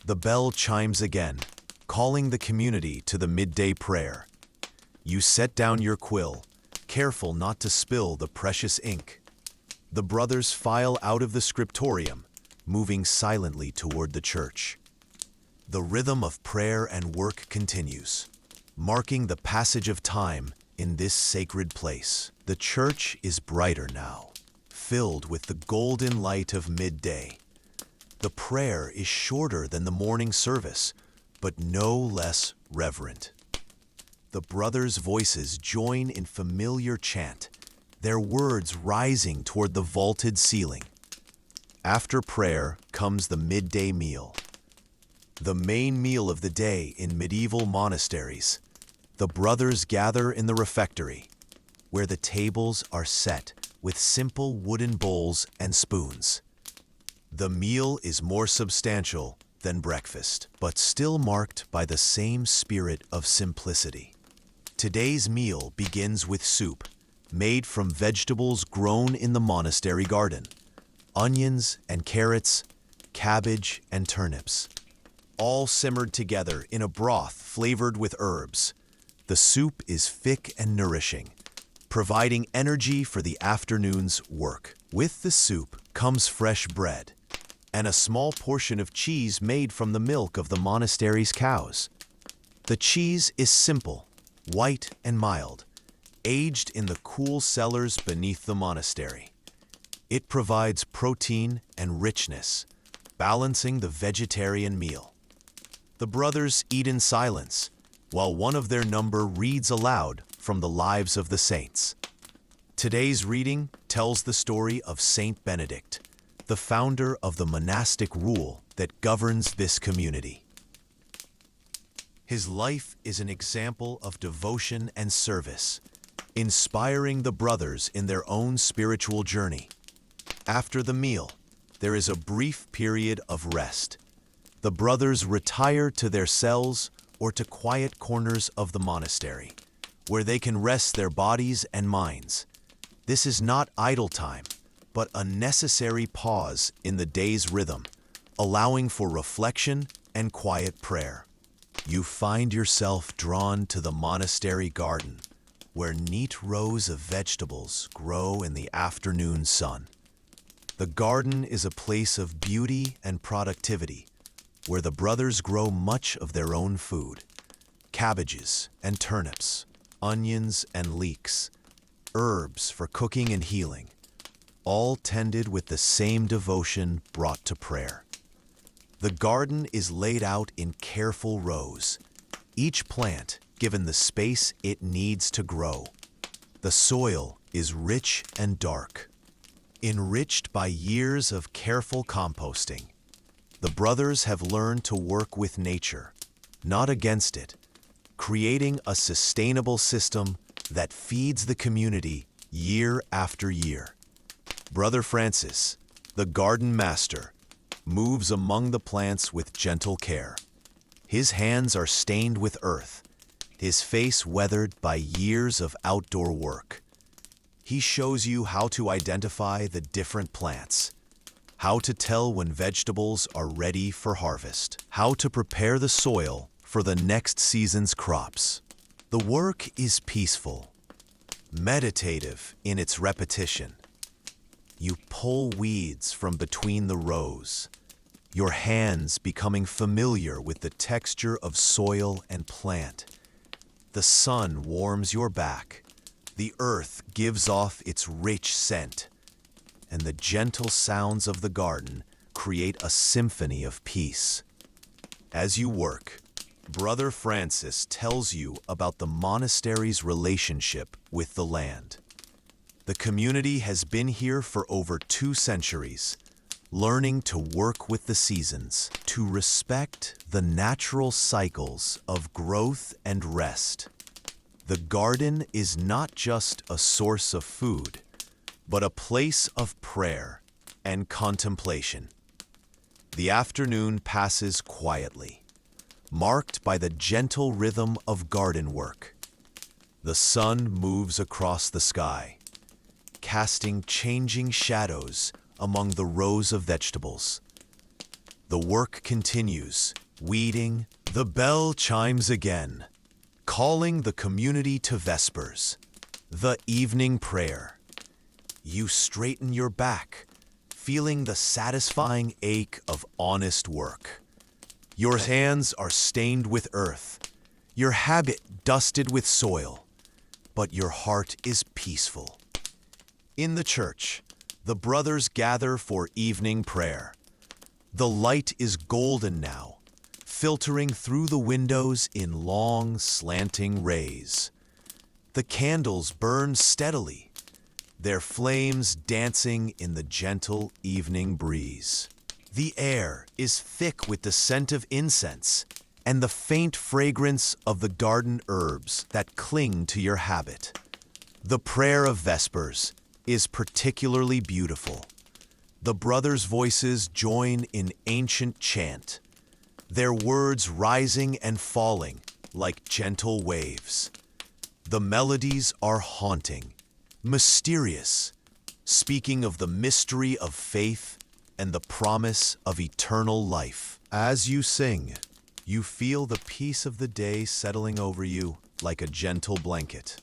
The bell chimes again, calling the community to the midday prayer. You set down your quill, careful not to spill the precious ink. The brothers file out of the scriptorium, moving silently toward the church. The rhythm of prayer and work continues, marking the passage of time in this sacred place. The church is brighter now, filled with the golden light of midday. The prayer is shorter than the morning service, but no less reverent. The brothers' voices join in familiar chant, their words rising toward the vaulted ceiling. After prayer comes the midday meal, the main meal of the day in medieval monasteries. The brothers gather in the refectory, where the tables are set with simple wooden bowls and spoons. The meal is more substantial than breakfast, but still marked by the same spirit of simplicity. Today's meal begins with soup, made from vegetables grown in the monastery garden, onions and carrots, cabbage and turnips, all simmered together in a broth flavored with herbs. The soup is thick and nourishing, providing energy for the afternoon's work. With the soup comes fresh bread and a small portion of cheese made from the milk of the monastery's cows. The cheese is simple, white and mild, aged in the cool cellars beneath the monastery. It provides protein and richness, balancing the vegetarian meal. The brothers eat in silence, while one of their number reads aloud from the lives of the saints. Today's reading tells the story of Saint Benedict, the founder of the monastic rule that governs this community. His life is an example of devotion and service, inspiring the brothers in their own spiritual journey. After the meal, there is a brief period of rest. The brothers retire to their cells or to quiet corners of the monastery, where they can rest their bodies and minds. This is not idle time, but a necessary pause in the day's rhythm, allowing for reflection and quiet prayer. You find yourself drawn to the monastery garden, where neat rows of vegetables grow in the afternoon sun. The garden is a place of beauty and productivity, where the brothers grow much of their own food: cabbages and turnips, onions and leeks, herbs for cooking and healing, all tended with the same devotion brought to prayer. The garden is laid out in careful rows, each plant given the space it needs to grow. The soil is rich and dark, enriched by years of careful composting. The brothers have learned to work with nature, not against it, creating a sustainable system that feeds the community year after year. Brother Francis, the garden master, moves among the plants with gentle care. His hands are stained with earth, his face weathered by years of outdoor work. He shows you how to identify the different plants, how to tell when vegetables are ready for harvest, how to prepare the soil for the next season's crops. The work is peaceful, meditative in its repetition. You pull weeds from between the rows, your hands becoming familiar with the texture of soil and plant. The sun warms your back, the earth gives off its rich scent, and the gentle sounds of the garden create a symphony of peace. As you work, Brother Francis tells you about the monastery's relationship with the land. The community has been here for over 2 centuries, learning to work with the seasons, to respect the natural cycles of growth and rest. The garden is not just a source of food, but a place of prayer and contemplation. The afternoon passes quietly, marked by the gentle rhythm of garden work. The sun moves across the sky, casting changing shadows among the rows of vegetables. The work continues, weeding. The bell chimes again, calling the community to vespers, the evening prayer. You straighten your back, feeling the satisfying ache of honest work. Your hands are stained with earth, your habit dusted with soil, but your heart is peaceful. In the church, the brothers gather for evening prayer. The light is golden now, filtering through the windows in long, slanting rays. The candles burn steadily, their flames dancing in the gentle evening breeze. The air is thick with the scent of incense and the faint fragrance of the garden herbs that cling to your habit. The prayer of Vespers is particularly beautiful. The brothers' voices join in ancient chant, their words rising and falling like gentle waves. The melodies are haunting, mysterious, speaking of the mystery of faith and the promise of eternal life. As you sing, you feel the peace of the day settling over you, like a gentle blanket.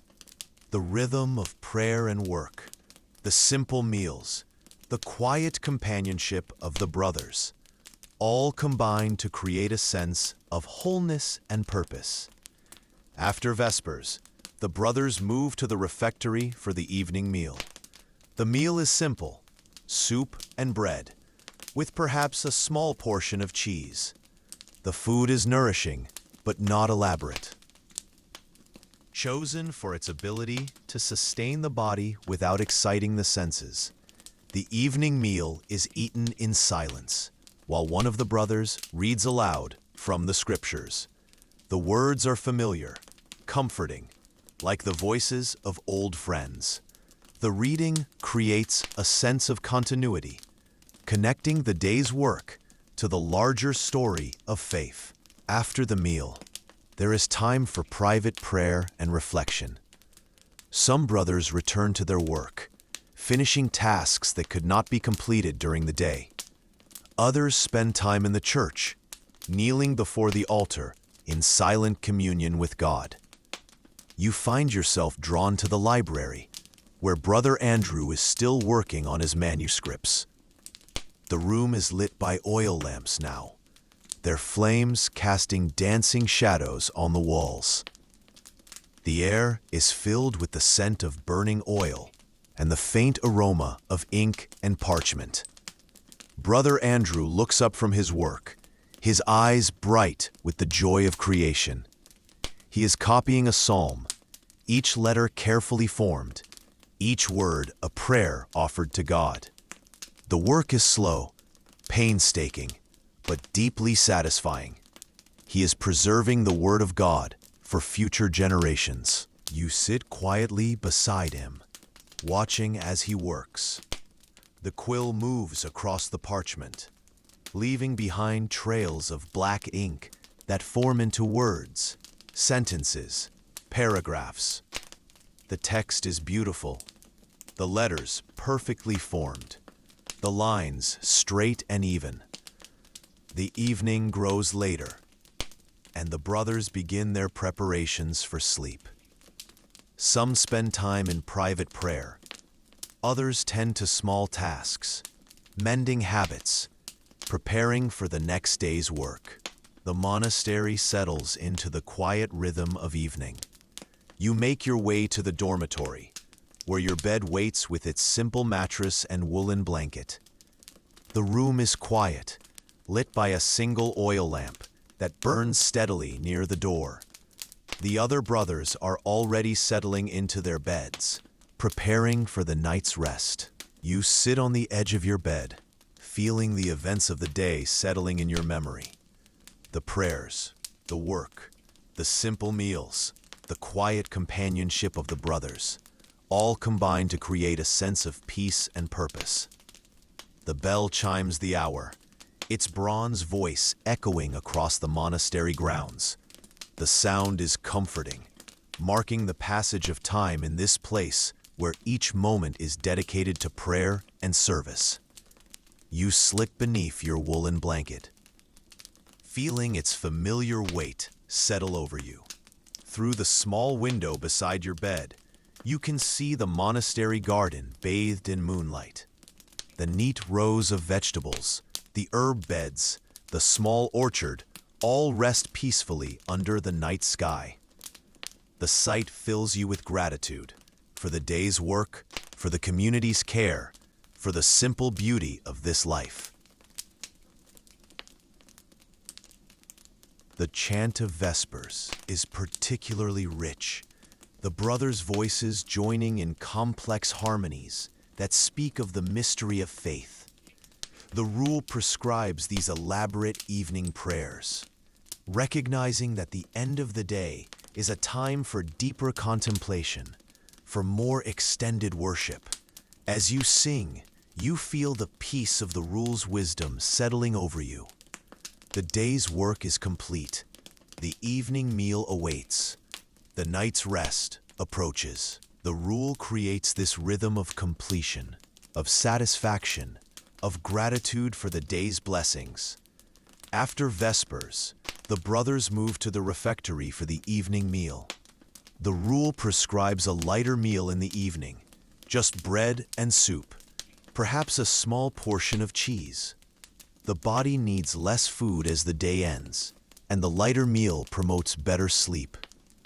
The rhythm of prayer and work, the simple meals, the quiet companionship of the brothers, all combine to create a sense of wholeness and purpose. After Vespers, the brothers move to the refectory for the evening meal. The meal is simple, soup and bread, with perhaps a small portion of cheese. The food is nourishing, but not elaborate. Chosen for its ability to sustain the body without exciting the senses, the evening meal is eaten in silence, while one of the brothers reads aloud from the scriptures. The words are familiar, comforting, like the voices of old friends. The reading creates a sense of continuity, connecting the day's work to the larger story of faith. After the meal, there is time for private prayer and reflection. Some brothers return to their work, finishing tasks that could not be completed during the day. Others spend time in the church, kneeling before the altar in silent communion with God. You find yourself drawn to the library, where Brother Andrew is still working on his manuscripts. The room is lit by oil lamps now, their flames casting dancing shadows on the walls. The air is filled with the scent of burning oil and the faint aroma of ink and parchment. Brother Andrew looks up from his work, his eyes bright with the joy of creation. He is copying a psalm, each letter carefully formed, each word a prayer offered to God. The work is slow, painstaking, but deeply satisfying. He is preserving the Word of God for future generations. You sit quietly beside him, watching as he works. The quill moves across the parchment, leaving behind trails of black ink that form into words, sentences, paragraphs. The text is beautiful, the letters perfectly formed, the lines straight and even. The evening grows later, and the brothers begin their preparations for sleep. Some spend time in private prayer. Others tend to small tasks, mending habits, preparing for the next day's work. The monastery settles into the quiet rhythm of evening. You make your way to the dormitory, where your bed waits with its simple mattress and woolen blanket. The room is quiet, lit by a single oil lamp that burns steadily near the door. The other brothers are already settling into their beds, preparing for the night's rest. You sit on the edge of your bed, feeling the events of the day settling in your memory. The prayers, the work, the simple meals, the quiet companionship of the brothers, all combine to create a sense of peace and purpose. The bell chimes the hour, its bronze voice echoing across the monastery grounds. The sound is comforting, marking the passage of time in this place where each moment is dedicated to prayer and service. You slip beneath your woolen blanket, feeling its familiar weight settle over you. Through the small window beside your bed, you can see the monastery garden bathed in moonlight. The neat rows of vegetables, the herb beds, the small orchard, all rest peacefully under the night sky. The sight fills you with gratitude for the day's work, for the community's care, for the simple beauty of this life. The chant of Vespers is particularly rich, the brothers' voices joining in complex harmonies that speak of the mystery of faith. The rule prescribes these elaborate evening prayers, recognizing that the end of the day is a time for deeper contemplation, for more extended worship. As you sing, you feel the peace of the rule's wisdom settling over you. The day's work is complete. The evening meal awaits. The night's rest approaches. The rule creates this rhythm of completion, of satisfaction, of gratitude for the day's blessings. After Vespers, the brothers move to the refectory for the evening meal. The rule prescribes a lighter meal in the evening, just bread and soup, perhaps a small portion of cheese. The body needs less food as the day ends, and the lighter meal promotes better sleep.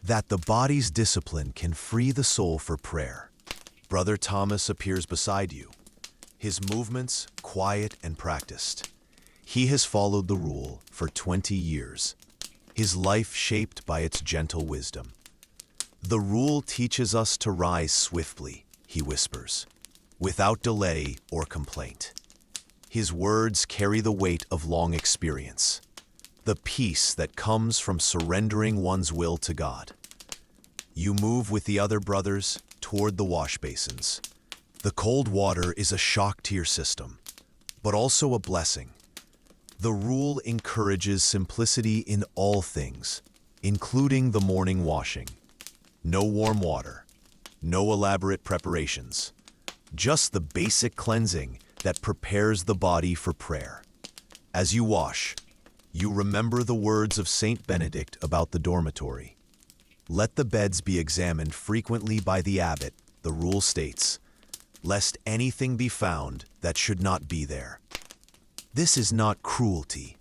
That the body's discipline can free the soul for prayer. Brother Thomas appears beside you, his movements quiet and practiced. He has followed the rule for 20 years, his life shaped by its gentle wisdom. The rule teaches us to rise swiftly, he whispers, without delay or complaint. His words carry the weight of long experience, the peace that comes from surrendering one's will to God. You move with the other brothers toward the wash basins. The cold water is a shock to your system, but also a blessing. The rule encourages simplicity in all things, including the morning washing. No warm water, no elaborate preparations, just the basic cleansing that prepares the body for prayer. As you wash, you remember the words of Saint Benedict about the dormitory. Let the beds be examined frequently by the abbot, the rule states, lest anything be found that should not be there. This is not cruelty,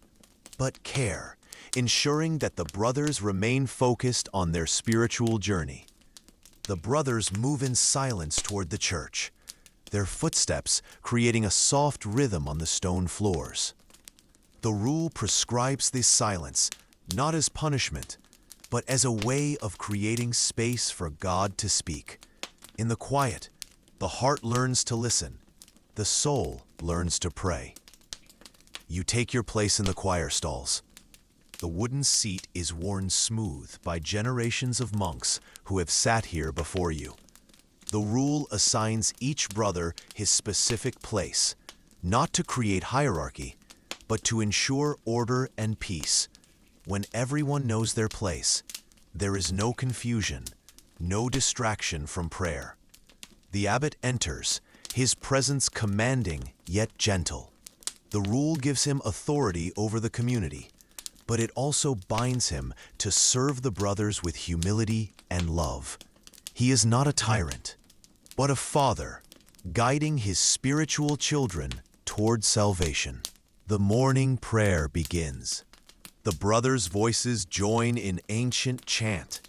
but care, ensuring that the brothers remain focused on their spiritual journey. The brothers move in silence toward the church, their footsteps creating a soft rhythm on the stone floors. The rule prescribes this silence, not as punishment, but as a way of creating space for God to speak. In the quiet, the heart learns to listen, the soul learns to pray. You take your place in the choir stalls. The wooden seat is worn smooth by generations of monks who have sat here before you. The rule assigns each brother his specific place, not to create hierarchy, but to ensure order and peace. When everyone knows their place, there is no confusion, no distraction from prayer. The abbot enters, his presence commanding yet gentle. The rule gives him authority over the community, but it also binds him to serve the brothers with humility and love. He is not a tyrant, but a father, guiding his spiritual children toward salvation. The morning prayer begins. The brothers' voices join in ancient chant,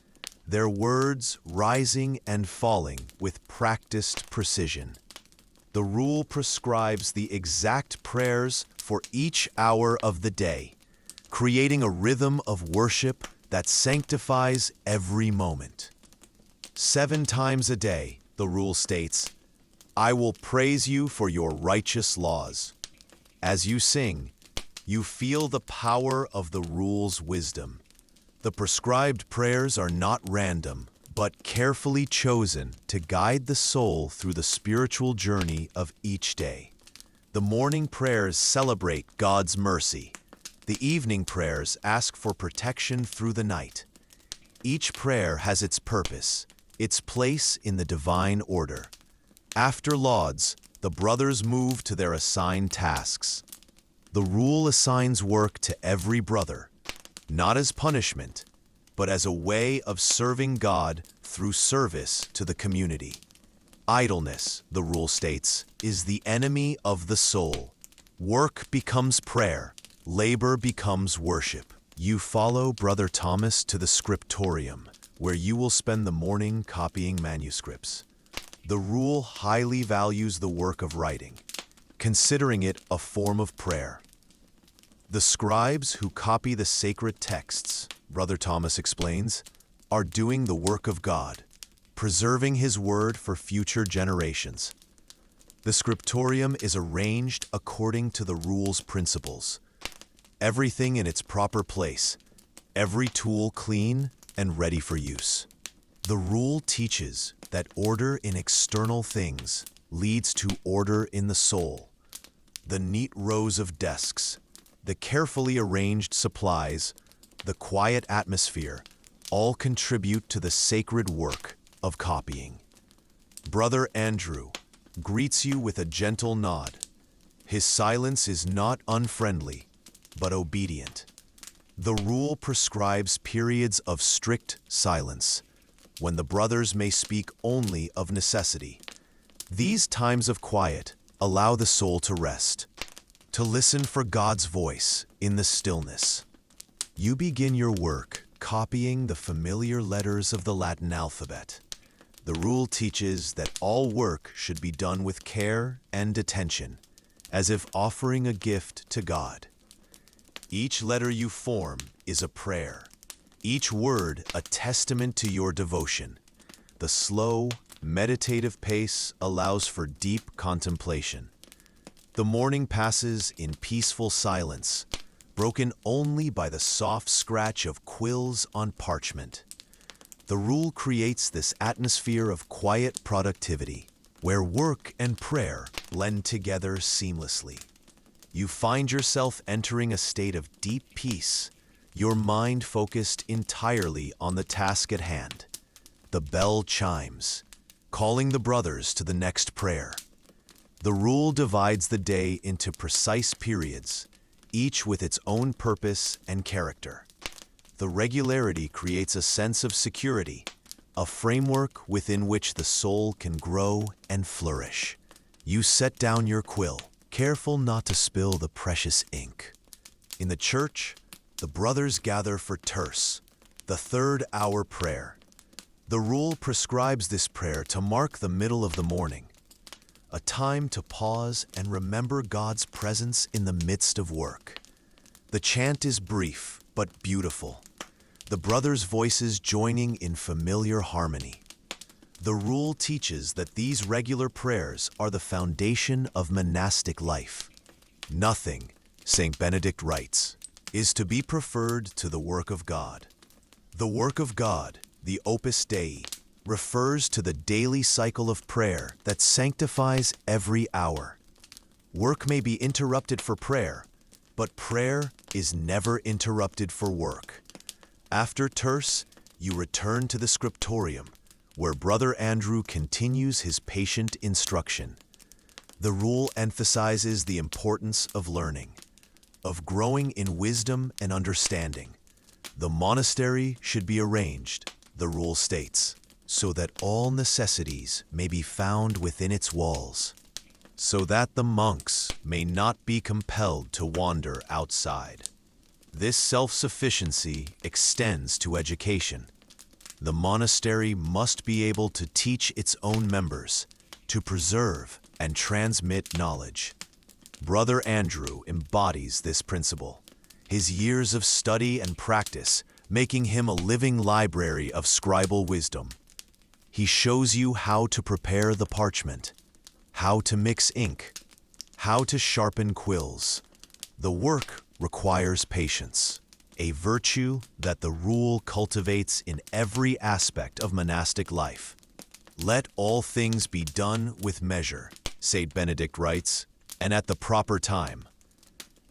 their words rising and falling with practiced precision. The rule prescribes the exact prayers for each hour of the day, creating a rhythm of worship that sanctifies every moment. 7 times a day, the rule states, I will praise you for your righteous laws. As you sing, you feel the power of the rule's wisdom. The prescribed prayers are not random, but carefully chosen to guide the soul through the spiritual journey of each day. The morning prayers celebrate God's mercy. The evening prayers ask for protection through the night. Each prayer has its purpose, its place in the divine order. After lauds, the brothers move to their assigned tasks. The rule assigns work to every brother, not as punishment, but as a way of serving God through service to the community. Idleness, the rule states, is the enemy of the soul. Work becomes prayer, labor becomes worship. You follow Brother Thomas to the scriptorium, where you will spend the morning copying manuscripts. The rule highly values the work of writing, considering it a form of prayer. The scribes who copy the sacred texts, Brother Thomas explains, are doing the work of God, preserving His word for future generations. The scriptorium is arranged according to the rule's principles. Everything in its proper place, every tool clean and ready for use. The rule teaches that order in external things leads to order in the soul. The neat rows of desks, the carefully arranged supplies, the quiet atmosphere, all contribute to the sacred work of copying. Brother Andrew greets you with a gentle nod. His silence is not unfriendly, but obedient. The rule prescribes periods of strict silence, when the brothers may speak only of necessity. These times of quiet allow the soul to rest, to listen for God's voice in the stillness. You begin your work copying the familiar letters of the Latin alphabet. The rule teaches that all work should be done with care and attention, as if offering a gift to God. Each letter you form is a prayer, each word a testament to your devotion. The slow, meditative pace allows for deep contemplation. The morning passes in peaceful silence, broken only by the soft scratch of quills on parchment. The rule creates this atmosphere of quiet productivity, where work and prayer blend together seamlessly. You find yourself entering a state of deep peace, your mind focused entirely on the task at hand. The bell chimes, calling the brothers to the next prayer. The rule divides the day into precise periods, each with its own purpose and character. The regularity creates a sense of security, a framework within which the soul can grow and flourish. You set down your quill, careful not to spill the precious ink. In the church, the brothers gather for terce, the third hour prayer. The rule prescribes this prayer to mark the middle of the morning, a time to pause and remember God's presence in the midst of work. The chant is brief but beautiful, the brothers' voices joining in familiar harmony. The rule teaches that these regular prayers are the foundation of monastic life. Nothing, St. Benedict writes, is to be preferred to the work of God. The work of God, the Opus Dei, refers to the daily cycle of prayer that sanctifies every hour. Work may be interrupted for prayer, but prayer is never interrupted for work. After terce, you return to the scriptorium, where Brother Andrew continues his patient instruction. The rule emphasizes the importance of learning, of growing in wisdom and understanding. The monastery should be arranged, the rule states, so that all necessities may be found within its walls, so that the monks may not be compelled to wander outside. This self-sufficiency extends to education. The monastery must be able to teach its own members, to preserve and transmit knowledge. Brother Andrew embodies this principle, his years of study and practice making him a living library of scribal wisdom. He shows you how to prepare the parchment, how to mix ink, how to sharpen quills. The work requires patience, a virtue that the rule cultivates in every aspect of monastic life. Let all things be done with measure, St. Benedict writes, and at the proper time.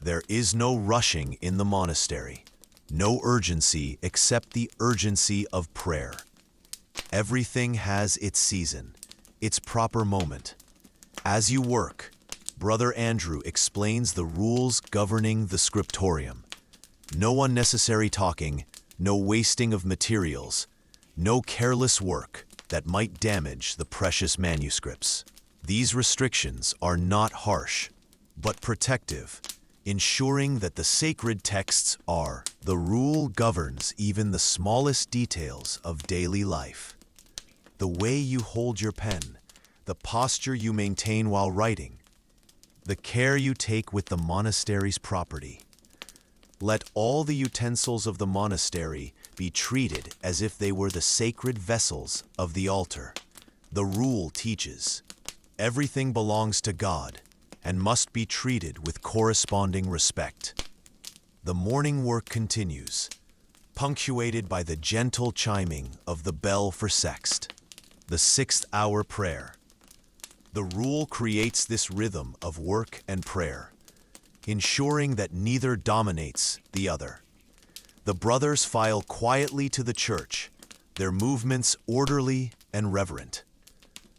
There is no rushing in the monastery, no urgency except the urgency of prayer. Everything has its season, its proper moment. As you work, Brother Andrew explains the rules governing the scriptorium. No unnecessary talking, no wasting of materials, no careless work that might damage the precious manuscripts. These restrictions are not harsh, but protective, ensuring that the sacred texts are. The rule governs even the smallest details of daily life. The way you hold your pen, the posture you maintain while writing, the care you take with the monastery's property. Let all the utensils of the monastery be treated as if they were the sacred vessels of the altar. The rule teaches, everything belongs to God and must be treated with corresponding respect. The morning work continues, punctuated by the gentle chiming of the bell for sext, the 6th hour prayer. The rule creates this rhythm of work and prayer, ensuring that neither dominates the other. The brothers file quietly to the church, their movements orderly and reverent.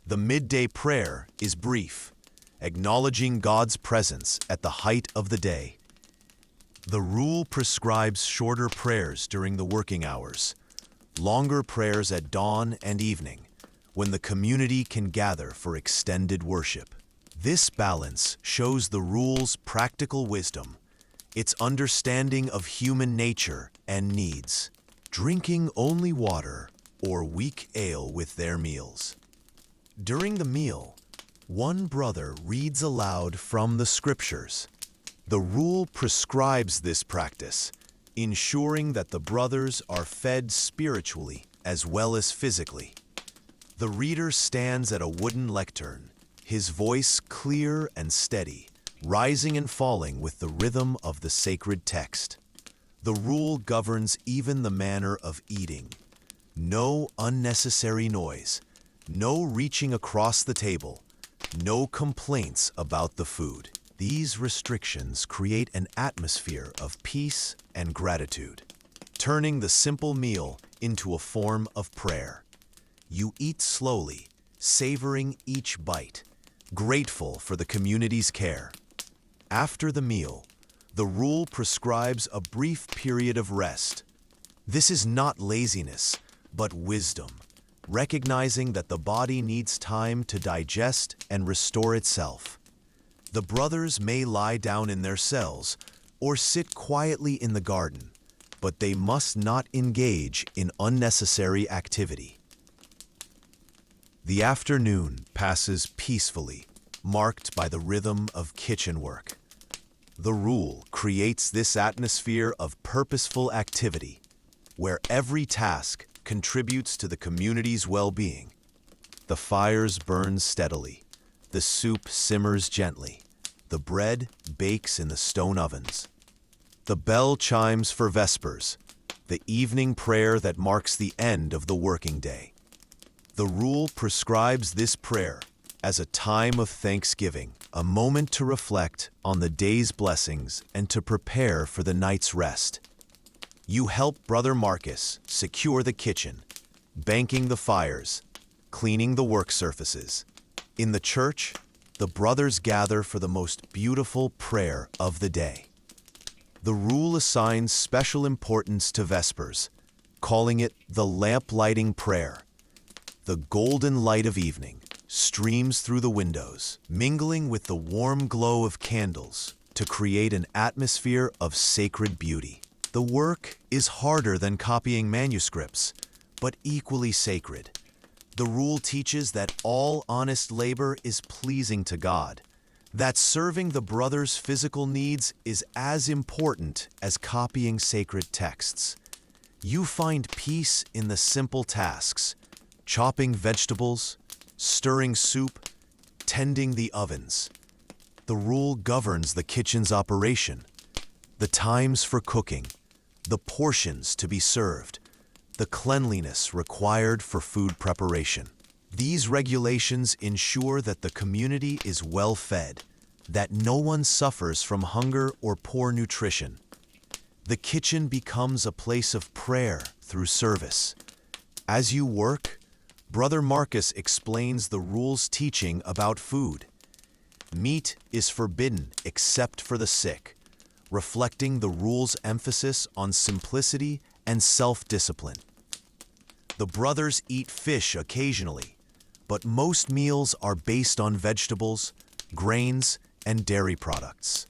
The midday prayer is brief, acknowledging God's presence at the height of the day. The rule prescribes shorter prayers during the working hours, longer prayers at dawn and evening, when the community can gather for extended worship. This balance shows the rule's practical wisdom, its understanding of human nature and needs, drinking only water or weak ale with their meals. During the meal, one brother reads aloud from the scriptures. The rule prescribes this practice, ensuring that the brothers are fed spiritually as well as physically. The reader stands at a wooden lectern, his voice clear and steady, rising and falling with the rhythm of the sacred text. The rule governs even the manner of eating. No unnecessary noise, no reaching across the table, no complaints about the food. These restrictions create an atmosphere of peace and gratitude, turning the simple meal into a form of prayer. You eat slowly, savoring each bite, grateful for the community's care. After the meal, the rule prescribes a brief period of rest. This is not laziness, but wisdom, recognizing that the body needs time to digest and restore itself. The brothers may lie down in their cells or sit quietly in the garden, but they must not engage in unnecessary activity. The afternoon passes peacefully, marked by the rhythm of kitchen work. The rule creates this atmosphere of purposeful activity, where every task contributes to the community's well-being. The fires burn steadily, the soup simmers gently, the bread bakes in the stone ovens. The bell chimes for vespers, the evening prayer that marks the end of the working day. The rule prescribes this prayer as a time of thanksgiving, a moment to reflect on the day's blessings and to prepare for the night's rest. You help Brother Marcus secure the kitchen, banking the fires, cleaning the work surfaces. In the church, the brothers gather for the most beautiful prayer of the day. The rule assigns special importance to Vespers, calling it the lamp-lighting prayer. The golden light of evening streams through the windows, mingling with the warm glow of candles to create an atmosphere of sacred beauty. The work is harder than copying manuscripts, but equally sacred. The rule teaches that all honest labor is pleasing to God, that serving the brothers' physical needs is as important as copying sacred texts. You find peace in the simple tasks, chopping vegetables, stirring soup, tending the ovens. The rule governs the kitchen's operation, the times for cooking, the portions to be served, the cleanliness required for food preparation. These regulations ensure that the community is well fed, that no one suffers from hunger or poor nutrition. The kitchen becomes a place of prayer through service. As you work, Brother Marcus explains the rule's teaching about food. Meat is forbidden except for the sick, reflecting the rule's emphasis on simplicity and self-discipline. The brothers eat fish occasionally, but most meals are based on vegetables, grains, and dairy products.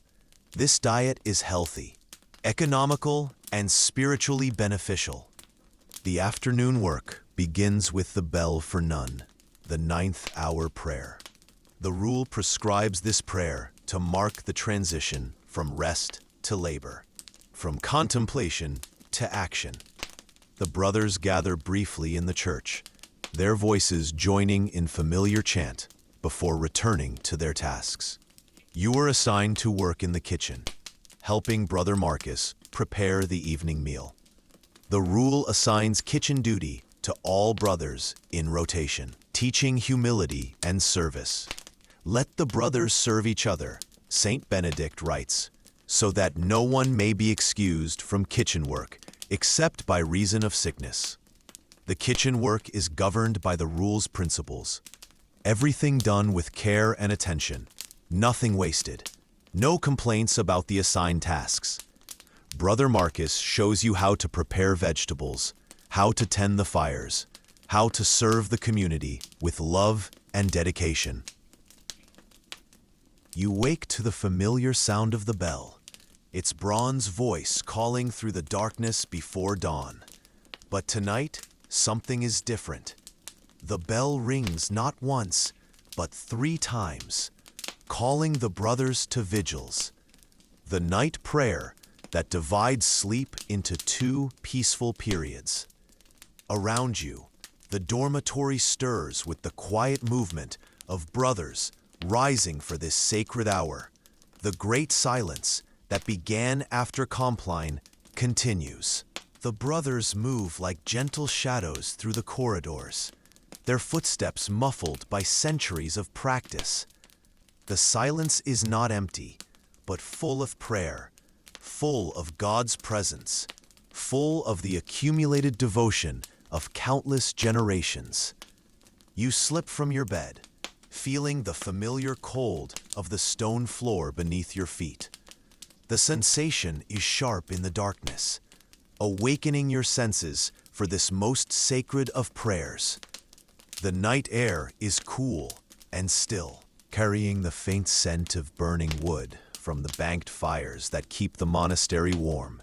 This diet is healthy, economical, and spiritually beneficial. The afternoon work begins with the bell for none, the 9th hour prayer. The rule prescribes this prayer to mark the transition from rest to labor, from contemplation to action. The brothers gather briefly in the church, their voices joining in familiar chant before returning to their tasks. You are assigned to work in the kitchen, helping Brother Marcus prepare the evening meal. The rule assigns kitchen duty to all brothers in rotation, teaching humility and service. Let the brothers serve each other, Saint Benedict writes, so that no one may be excused from kitchen work except by reason of sickness. The kitchen work is governed by the rule's principles. Everything done with care and attention, nothing wasted, no complaints about the assigned tasks. Brother Marcus shows you how to prepare vegetables, how to tend the fires, how to serve the community with love and dedication. You wake to the familiar sound of the bell, its bronze voice calling through the darkness before dawn. But tonight, something is different. The bell rings not once, but 3 times, calling the brothers to vigils, the night prayer that divides sleep into 2 peaceful periods. Around you, the dormitory stirs with the quiet movement of brothers rising for this sacred hour. The great silence that began after Compline continues. The brothers move like gentle shadows through the corridors, their footsteps muffled by centuries of practice. The silence is not empty, but full of prayer, full of God's presence, full of the accumulated devotion of countless generations. You slip from your bed, feeling the familiar cold of the stone floor beneath your feet. The sensation is sharp in the darkness, awakening your senses for this most sacred of prayers. The night air is cool and still, carrying the faint scent of burning wood from the banked fires that keep the monastery warm.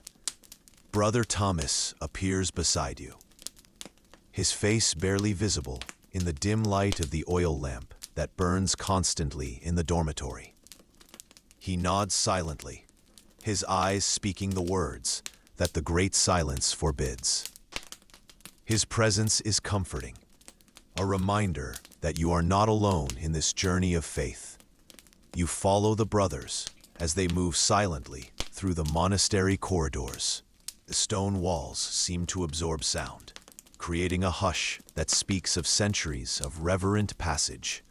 Brother Thomas appears beside you, his face barely visible in the dim light of the oil lamp that burns constantly in the dormitory. He nods silently, his eyes speaking the words that the great silence forbids. His presence is comforting, a reminder that you are not alone in this journey of faith. You follow the brothers as they move silently through the monastery corridors. The stone walls seem to absorb sound, creating a hush that speaks of centuries of reverent passage.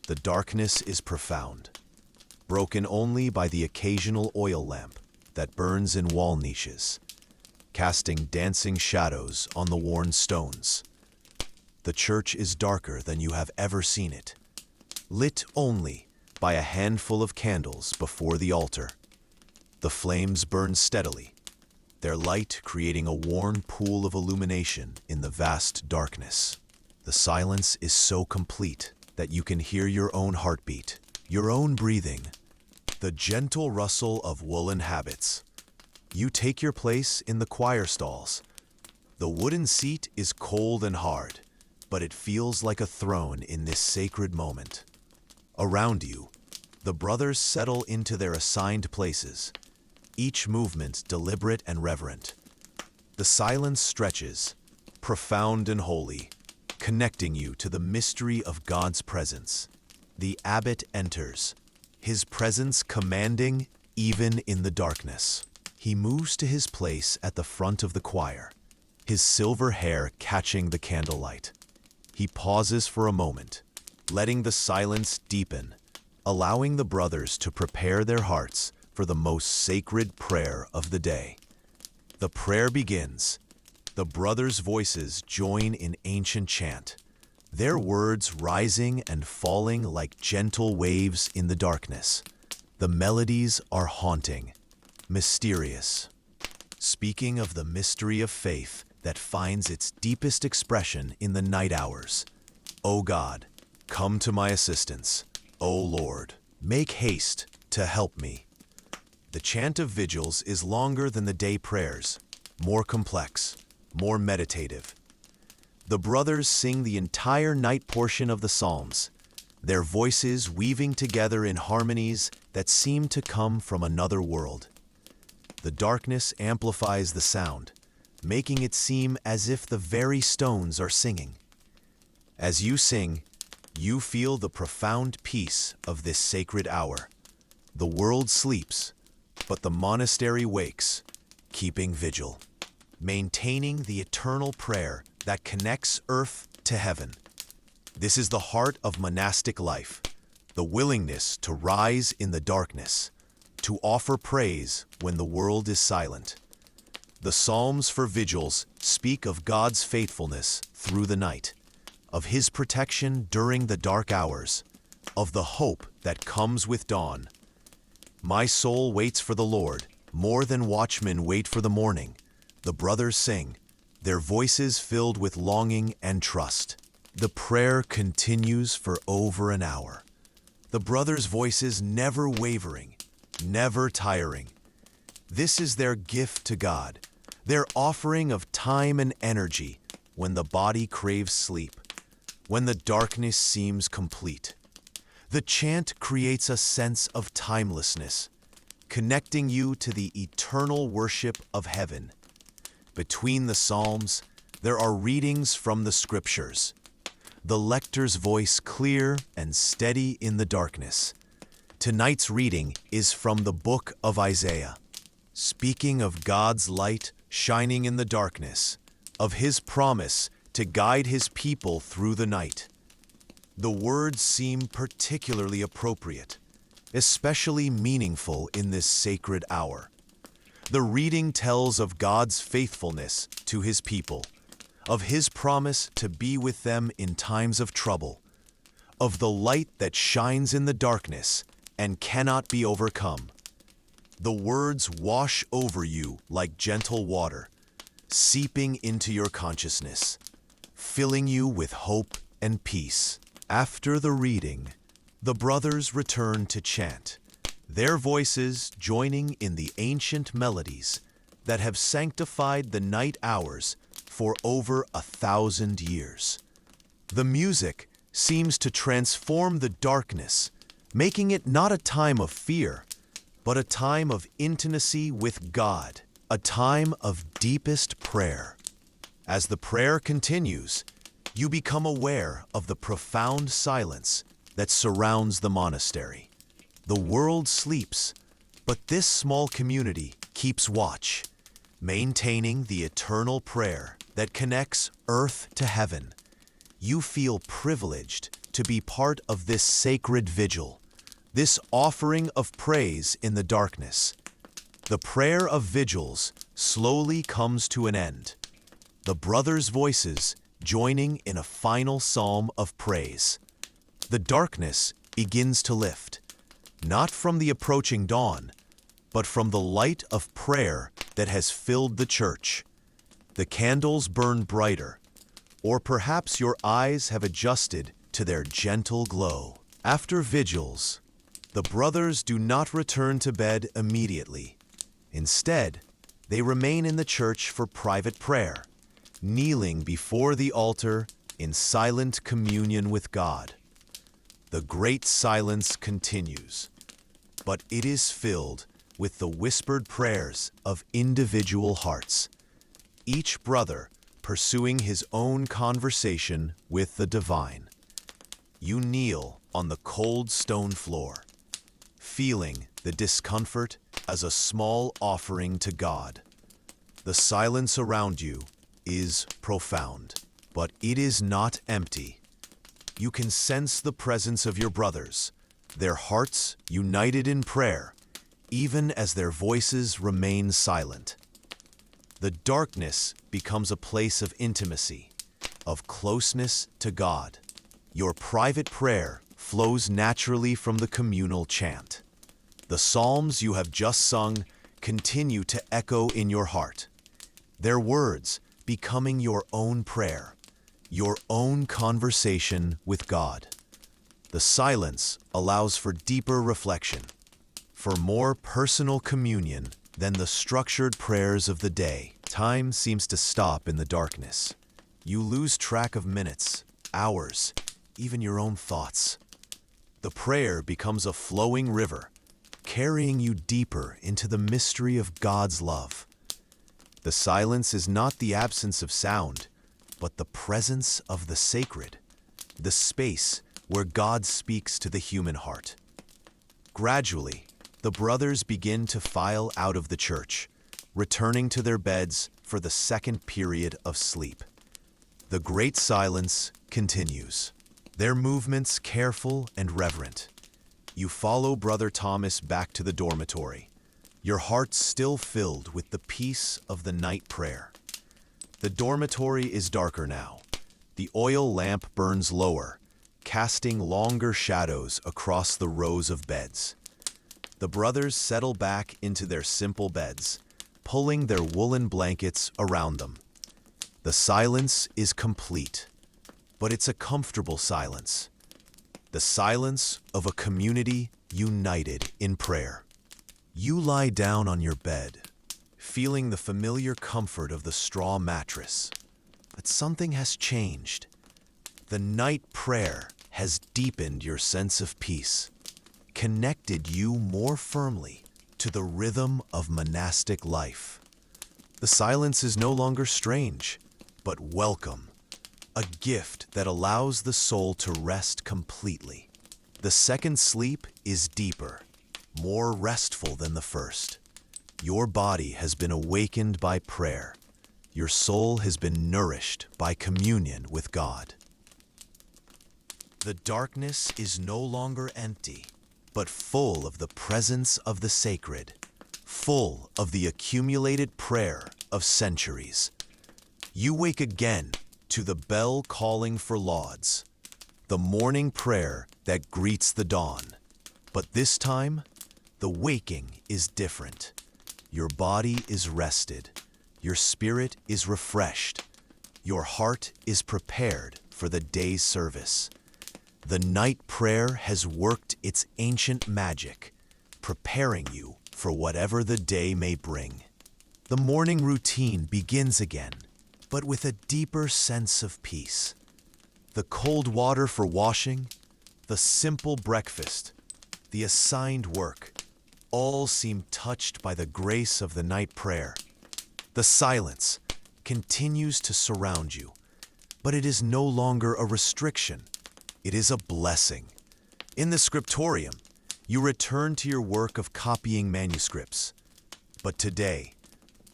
The darkness is profound, broken only by the occasional oil lamp that burns in wall niches, casting dancing shadows on the worn stones. The church is darker than you have ever seen it, lit only by a handful of candles before the altar. The flames burn steadily, their light creating a worn pool of illumination in the vast darkness. The silence is so complete that you can hear your own heartbeat, your own breathing, the gentle rustle of woolen habits. You take your place in the choir stalls. The wooden seat is cold and hard, but it feels like a throne in this sacred moment. Around you, the brothers settle into their assigned places, each movement deliberate and reverent. The silence stretches, profound and holy, connecting you to the mystery of God's presence. The abbot enters, his presence commanding even in the darkness. He moves to his place at the front of the choir, his silver hair catching the candlelight. He pauses for a moment, letting the silence deepen, allowing the brothers to prepare their hearts for the most sacred prayer of the day. The prayer begins. The brothers' voices join in ancient chant, their words rising and falling like gentle waves in the darkness. The melodies are haunting, mysterious, speaking of the mystery of faith that finds its deepest expression in the night hours. O God, come to my assistance. O Lord, make haste to help me. The chant of vigils is longer than the day prayers, more complex, more meditative. The brothers sing the entire night portion of the Psalms, their voices weaving together in harmonies that seem to come from another world. The darkness amplifies the sound, making it seem as if the very stones are singing. As you sing, you feel the profound peace of this sacred hour. The world sleeps, but the monastery wakes, keeping vigil, maintaining the eternal prayer that connects earth to heaven. This is the heart of monastic life, the willingness to rise in the darkness, to offer praise when the world is silent. The Psalms for vigils speak of God's faithfulness through the night, of His protection during the dark hours, of the hope that comes with dawn. My soul waits for the Lord, more than watchmen wait for the morning. The brothers sing, their voices filled with longing and trust. The prayer continues for over an hour. The brothers' voices never wavering, never tiring. This is their gift to God, their offering of time and energy when the body craves sleep, when the darkness seems complete. The chant creates a sense of timelessness, connecting you to the eternal worship of heaven. Between the psalms, there are readings from the scriptures, the lector's voice clear and steady in the darkness. Tonight's reading is from the book of Isaiah, speaking of God's light shining in the darkness, of his promise to guide his people through the night. The words seem particularly appropriate, especially meaningful in this sacred hour. The reading tells of God's faithfulness to his people, of his promise to be with them in times of trouble, of the light that shines in the darkness and cannot be overcome. The words wash over you like gentle water, seeping into your consciousness, filling you with hope and peace. After the reading, the brothers return to chant, their voices joining in the ancient melodies that have sanctified the night hours for over 1,000 years. The music seems to transform the darkness, making it not a time of fear, but a time of intimacy with God, a time of deepest prayer. As the prayer continues, you become aware of the profound silence that surrounds the monastery. The world sleeps, but this small community keeps watch, maintaining the eternal prayer that connects earth to heaven. You feel privileged to be part of this sacred vigil, this offering of praise in the darkness. The prayer of vigils slowly comes to an end, the brothers' voices joining in a final psalm of praise. The darkness begins to lift, not from the approaching dawn, but from the light of prayer that has filled the church. The candles burn brighter, or perhaps your eyes have adjusted to their gentle glow. After vigils, the brothers do not return to bed immediately. Instead, they remain in the church for private prayer, kneeling before the altar in silent communion with God. The great silence continues, but it is filled with the whispered prayers of individual hearts, each brother pursuing his own conversation with the divine. You kneel on the cold stone floor, feeling the discomfort as a small offering to God. The silence around you is profound, but it is not empty. You can sense the presence of your brothers, their hearts united in prayer, even as their voices remain silent. The darkness becomes a place of intimacy, of closeness to God. Your private prayer flows naturally from the communal chant. The psalms you have just sung continue to echo in your heart, their words becoming your own prayer, your own conversation with God. The silence allows for deeper reflection, for more personal communion than the structured prayers of the day. Time seems to stop in the darkness. You lose track of minutes, hours, even your own thoughts. The prayer becomes a flowing river, carrying you deeper into the mystery of God's love. The silence is not the absence of sound, but the presence of the sacred, the space where God speaks to the human heart. Gradually, the brothers begin to file out of the church, returning to their beds for the second period of sleep. The great silence continues, their movements careful and reverent. You follow Brother Thomas back to the dormitory, your heart still filled with the peace of the night prayer. The dormitory is darker now. The oil lamp burns lower, casting longer shadows across the rows of beds. The brothers settle back into their simple beds, pulling their woolen blankets around them. The silence is complete, but it's a comfortable silence. The silence of a community united in prayer. You lie down on your bed, feeling the familiar comfort of the straw mattress. But something has changed. The night prayer has deepened your sense of peace, connected you more firmly to the rhythm of monastic life. The silence is no longer strange, but welcome, a gift that allows the soul to rest completely. The second sleep is deeper, more restful than the first. Your body has been awakened by prayer. Your soul has been nourished by communion with God. The darkness is no longer empty, but full of the presence of the sacred, full of the accumulated prayer of centuries. You wake again to the bell calling for lauds, the morning prayer that greets the dawn. But this time, the waking is different. Your body is rested. Your spirit is refreshed. Your heart is prepared for the day's service. The night prayer has worked its ancient magic, preparing you for whatever the day may bring. The morning routine begins again, but with a deeper sense of peace. The cold water for washing, the simple breakfast, the assigned work, all seem touched by the grace of the night prayer. The silence continues to surround you, but it is no longer a restriction. It is a blessing. In the scriptorium, you return to your work of copying manuscripts. But today,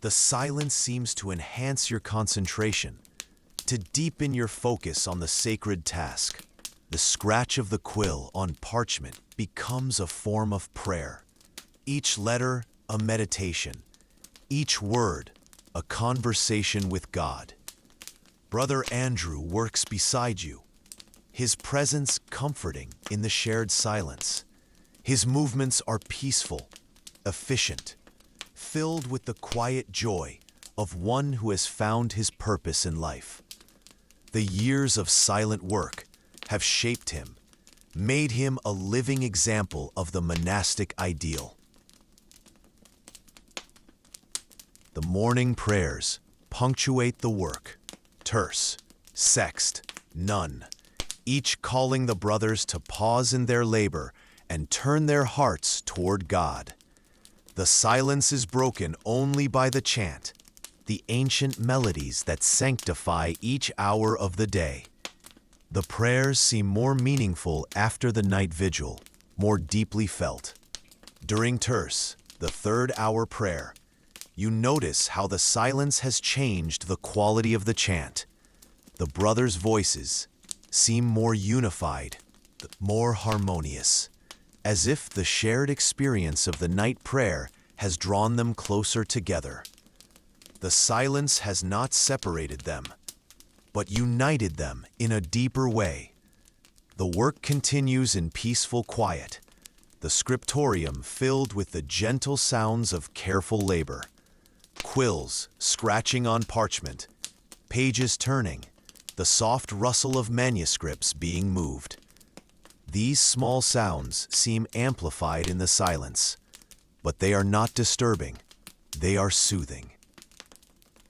the silence seems to enhance your concentration, to deepen your focus on the sacred task. The scratch of the quill on parchment becomes a form of prayer. Each letter, a meditation. Each word, a conversation with God. Brother Andrew works beside you, his presence comforting in the shared silence. His movements are peaceful, efficient, filled with the quiet joy of one who has found his purpose in life. The years of silent work have shaped him, made him a living example of the monastic ideal. The morning prayers punctuate the work, terse, sext, none, each calling the brothers to pause in their labor and turn their hearts toward God. The silence is broken only by the chant, the ancient melodies that sanctify each hour of the day. The prayers seem more meaningful after the night vigil, more deeply felt. During terce, the third hour prayer, you notice how the silence has changed the quality of the chant. The brothers' voices seem more unified, more harmonious, as if the shared experience of the night prayer has drawn them closer together. The silence has not separated them, but united them in a deeper way. The work continues in peaceful quiet, the scriptorium filled with the gentle sounds of careful labor. Quills scratching on parchment, pages turning, the soft rustle of manuscripts being moved. These small sounds seem amplified in the silence, but they are not disturbing, they are soothing.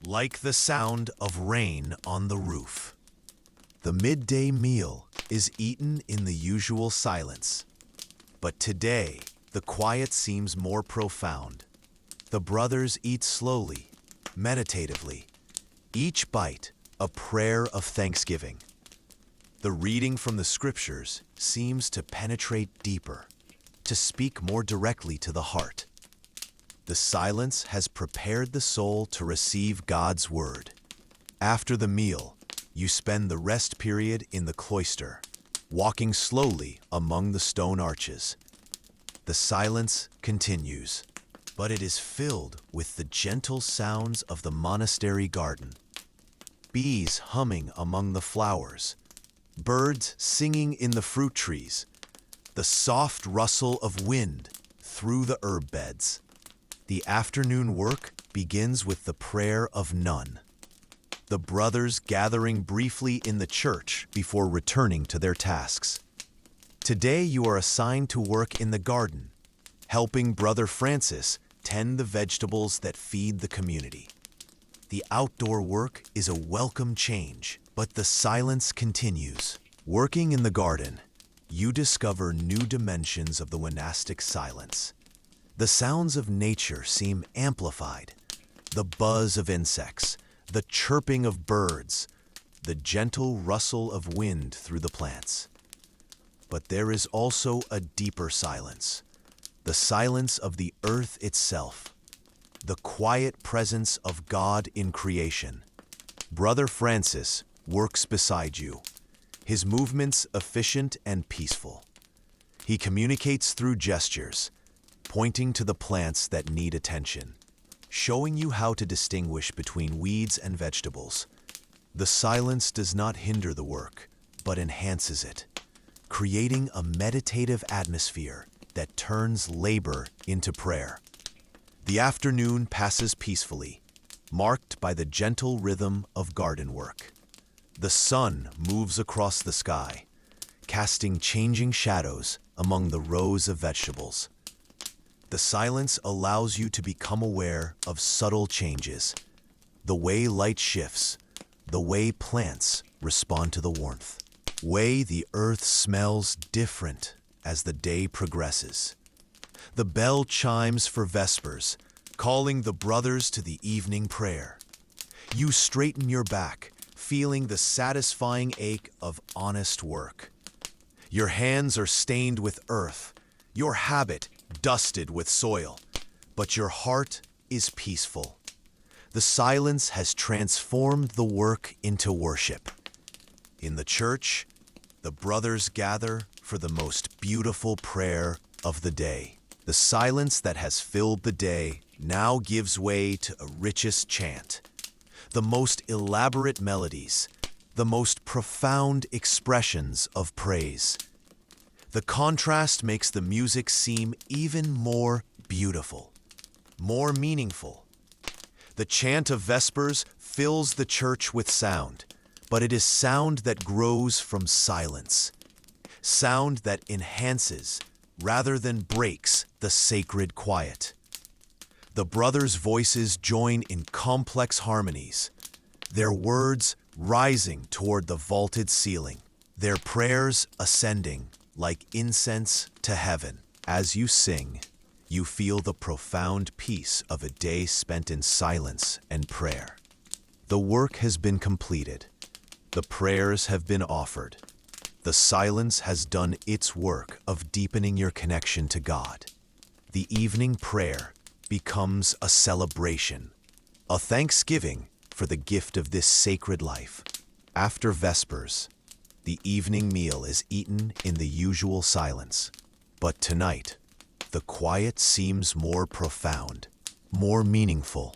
Like the sound of rain on the roof. The midday meal is eaten in the usual silence, but today the quiet seems more profound. The brothers eat slowly, meditatively, each bite a prayer of thanksgiving. The reading from the scriptures seems to penetrate deeper, to speak more directly to the heart. The silence has prepared the soul to receive God's word. After the meal, you spend the rest period in the cloister, walking slowly among the stone arches. The silence continues, but it is filled with the gentle sounds of the monastery garden. Bees humming among the flowers, birds singing in the fruit trees, the soft rustle of wind through the herb beds. The afternoon work begins with the prayer of none. the brothers gathering briefly in the church before returning to their tasks. Today you are assigned to work in the garden, helping Brother Francis tend the vegetables that feed the community. The outdoor work is a welcome change, but the silence continues. Working in the garden, you discover new dimensions of the monastic silence. The sounds of nature seem amplified. The buzz of insects, the chirping of birds, the gentle rustle of wind through the plants. But there is also a deeper silence, the silence of the earth itself, the quiet presence of God in creation. Brother Francis works beside you, his movements efficient and peaceful. He communicates through gestures, pointing to the plants that need attention, showing you how to distinguish between weeds and vegetables. The silence does not hinder the work, but enhances it, creating a meditative atmosphere that turns labor into prayer. The afternoon passes peacefully, marked by the gentle rhythm of garden work. The sun moves across the sky, casting changing shadows among the rows of vegetables. The silence allows you to become aware of subtle changes, the way light shifts, the way plants respond to the warmth, way the earth smells different as the day progresses. The bell chimes for vespers, calling the brothers to the evening prayer. You straighten your back, feeling the satisfying ache of honest work. Your hands are stained with earth, your habit dusted with soil, but your heart is peaceful. The silence has transformed the work into worship. In the church, the brothers gather for the most beautiful prayer of the day. The silence that has filled the day now gives way to a richest chant, the most elaborate melodies, the most profound expressions of praise. The contrast makes the music seem even more beautiful, more meaningful. The chant of Vespers fills the church with sound, but it is sound that grows from silence, sound that enhances rather than breaks the sacred quiet. The brothers' voices join in complex harmonies, their words rising toward the vaulted ceiling, their prayers ascending like incense to heaven. As you sing, you feel the profound peace of a day spent in silence and prayer. The work has been completed. The prayers have been offered. The silence has done its work of deepening your connection to God. The evening prayer becomes a celebration, a thanksgiving for the gift of this sacred life. After Vespers, the evening meal is eaten in the usual silence. But tonight, the quiet seems more profound, more meaningful.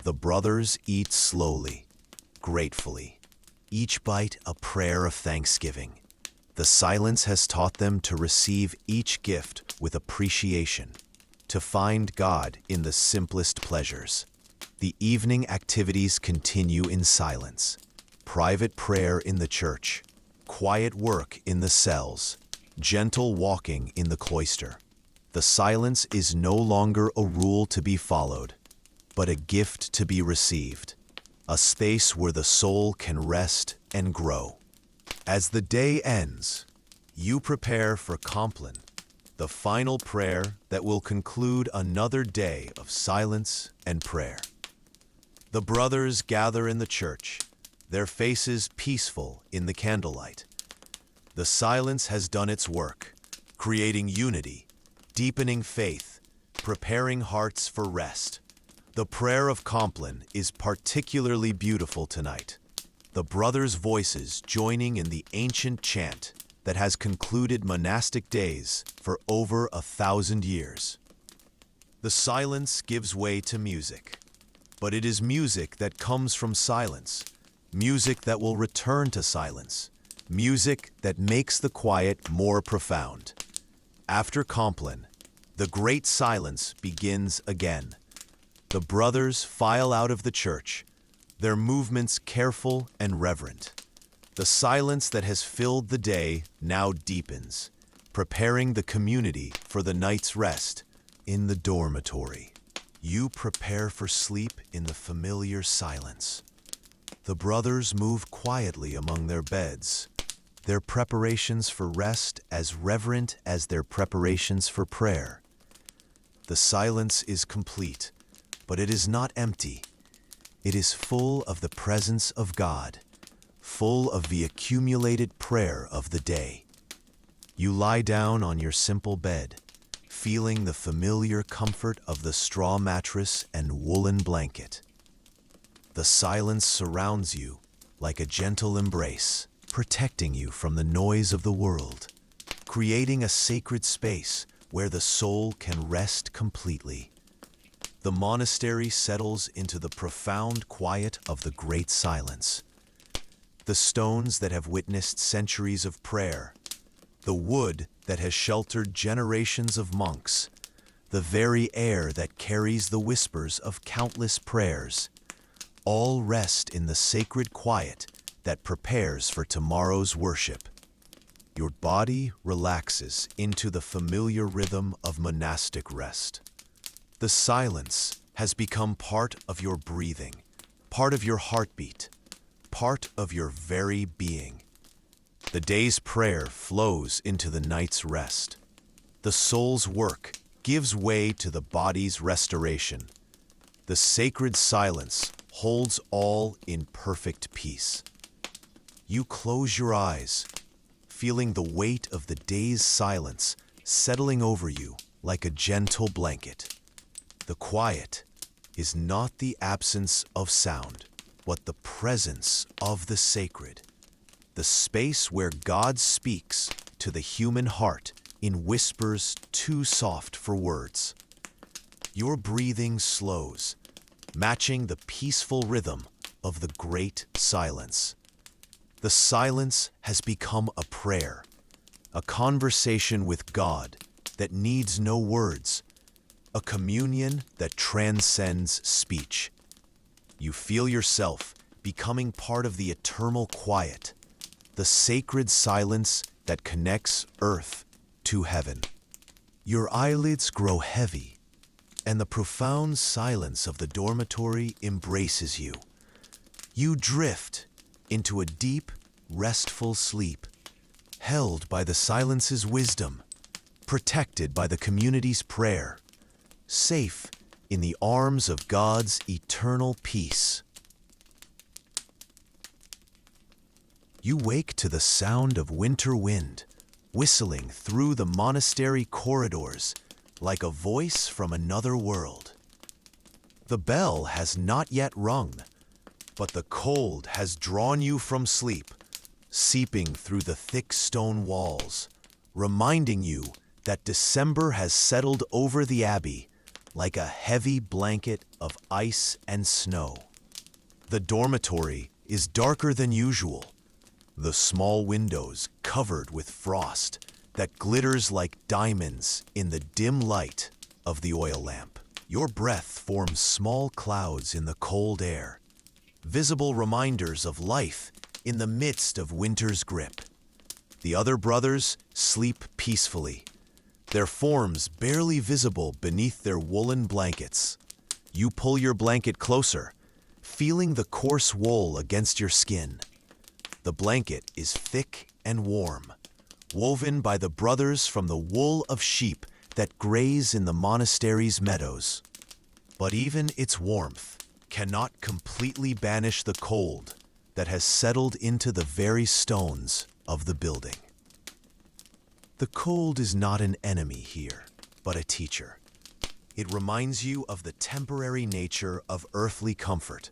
The brothers eat slowly, gratefully, each bite a prayer of thanksgiving. The silence has taught them to receive each gift with appreciation, to find God in the simplest pleasures. The evening activities continue in silence. Private prayer in the church, quiet work in the cells, gentle walking in the cloister. The silence is no longer a rule to be followed, but a gift to be received, a space where the soul can rest and grow. As the day ends, you prepare for Compline, the final prayer that will conclude another day of silence and prayer. The brothers gather in the church, their faces peaceful in the candlelight. The silence has done its work, creating unity, deepening faith, preparing hearts for rest. The prayer of Compline is particularly beautiful tonight. The brothers' voices joining in the ancient chant that has concluded monastic days for over 1,000 years. The silence gives way to music, but it is music that comes from silence, music that will return to silence, music that makes the quiet more profound. After Compline, the great silence begins again. The brothers file out of the church, their movements careful and reverent. The silence that has filled the day now deepens, preparing the community for the night's rest in the dormitory. You prepare for sleep in the familiar silence. The brothers move quietly among their beds, their preparations for rest as reverent as their preparations for prayer. The silence is complete, but it is not empty. It is full of the presence of God, full of the accumulated prayer of the day. You lie down on your simple bed, feeling the familiar comfort of the straw mattress and woolen blanket. The silence surrounds you like a gentle embrace, protecting you from the noise of the world, creating a sacred space where the soul can rest completely. The monastery settles into the profound quiet of the great silence. The stones that have witnessed centuries of prayer, the wood that has sheltered generations of monks, the very air that carries the whispers of countless prayers, all rest in the sacred quiet that prepares for tomorrow's worship. Your body relaxes into the familiar rhythm of monastic rest. The silence has become part of your breathing, part of your heartbeat, part of your very being. The day's prayer flows into the night's rest. The soul's work gives way to the body's restoration. The sacred silence holds all in perfect peace. You close your eyes, feeling the weight of the day's silence settling over you like a gentle blanket. The quiet is not the absence of sound, but the presence of the sacred, the space where God speaks to the human heart in whispers too soft for words. Your breathing slows, matching the peaceful rhythm of the great silence. The silence has become a prayer, a conversation with God that needs no words, a communion that transcends speech. You feel yourself becoming part of the eternal quiet, the sacred silence that connects earth to heaven. Your eyelids grow heavy, and the profound silence of the dormitory embraces you. You drift into a deep, restful sleep, held by the silence's wisdom, protected by the community's prayer, safe in the arms of God's eternal peace. You wake to the sound of winter wind, whistling through the monastery corridors like a voice from another world. The bell has not yet rung, but the cold has drawn you from sleep, seeping through the thick stone walls, reminding you that December has settled over the abbey like a heavy blanket of ice and snow. The dormitory is darker than usual, the small windows covered with frost that glitters like diamonds in the dim light of the oil lamp. Your breath forms small clouds in the cold air, visible reminders of life in the midst of winter's grip. The other brothers sleep peacefully, their forms barely visible beneath their woolen blankets. You pull your blanket closer, feeling the coarse wool against your skin. The blanket is thick and warm, woven by the brothers from the wool of sheep that graze in the monastery's meadows. But even its warmth cannot completely banish the cold that has settled into the very stones of the building. The cold is not an enemy here, but a teacher. It reminds you of the temporary nature of earthly comfort,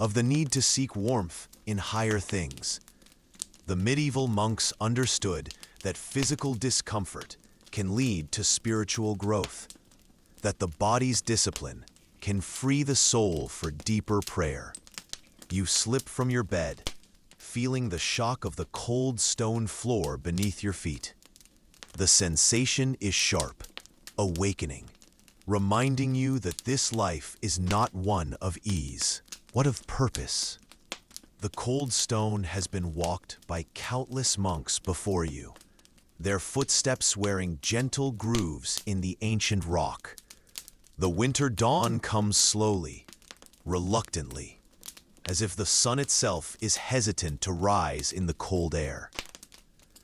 of the need to seek warmth in higher things. The medieval monks understood that physical discomfort can lead to spiritual growth, that the body's discipline can free the soul for deeper prayer. You slip from your bed, feeling the shock of the cold stone floor beneath your feet. The sensation is sharp, awakening, reminding you that this life is not one of ease. What of purpose? The cold stone has been walked by countless monks before you, their footsteps wearing gentle grooves in the ancient rock. The winter dawn comes slowly, reluctantly, as if the sun itself is hesitant to rise in the cold air.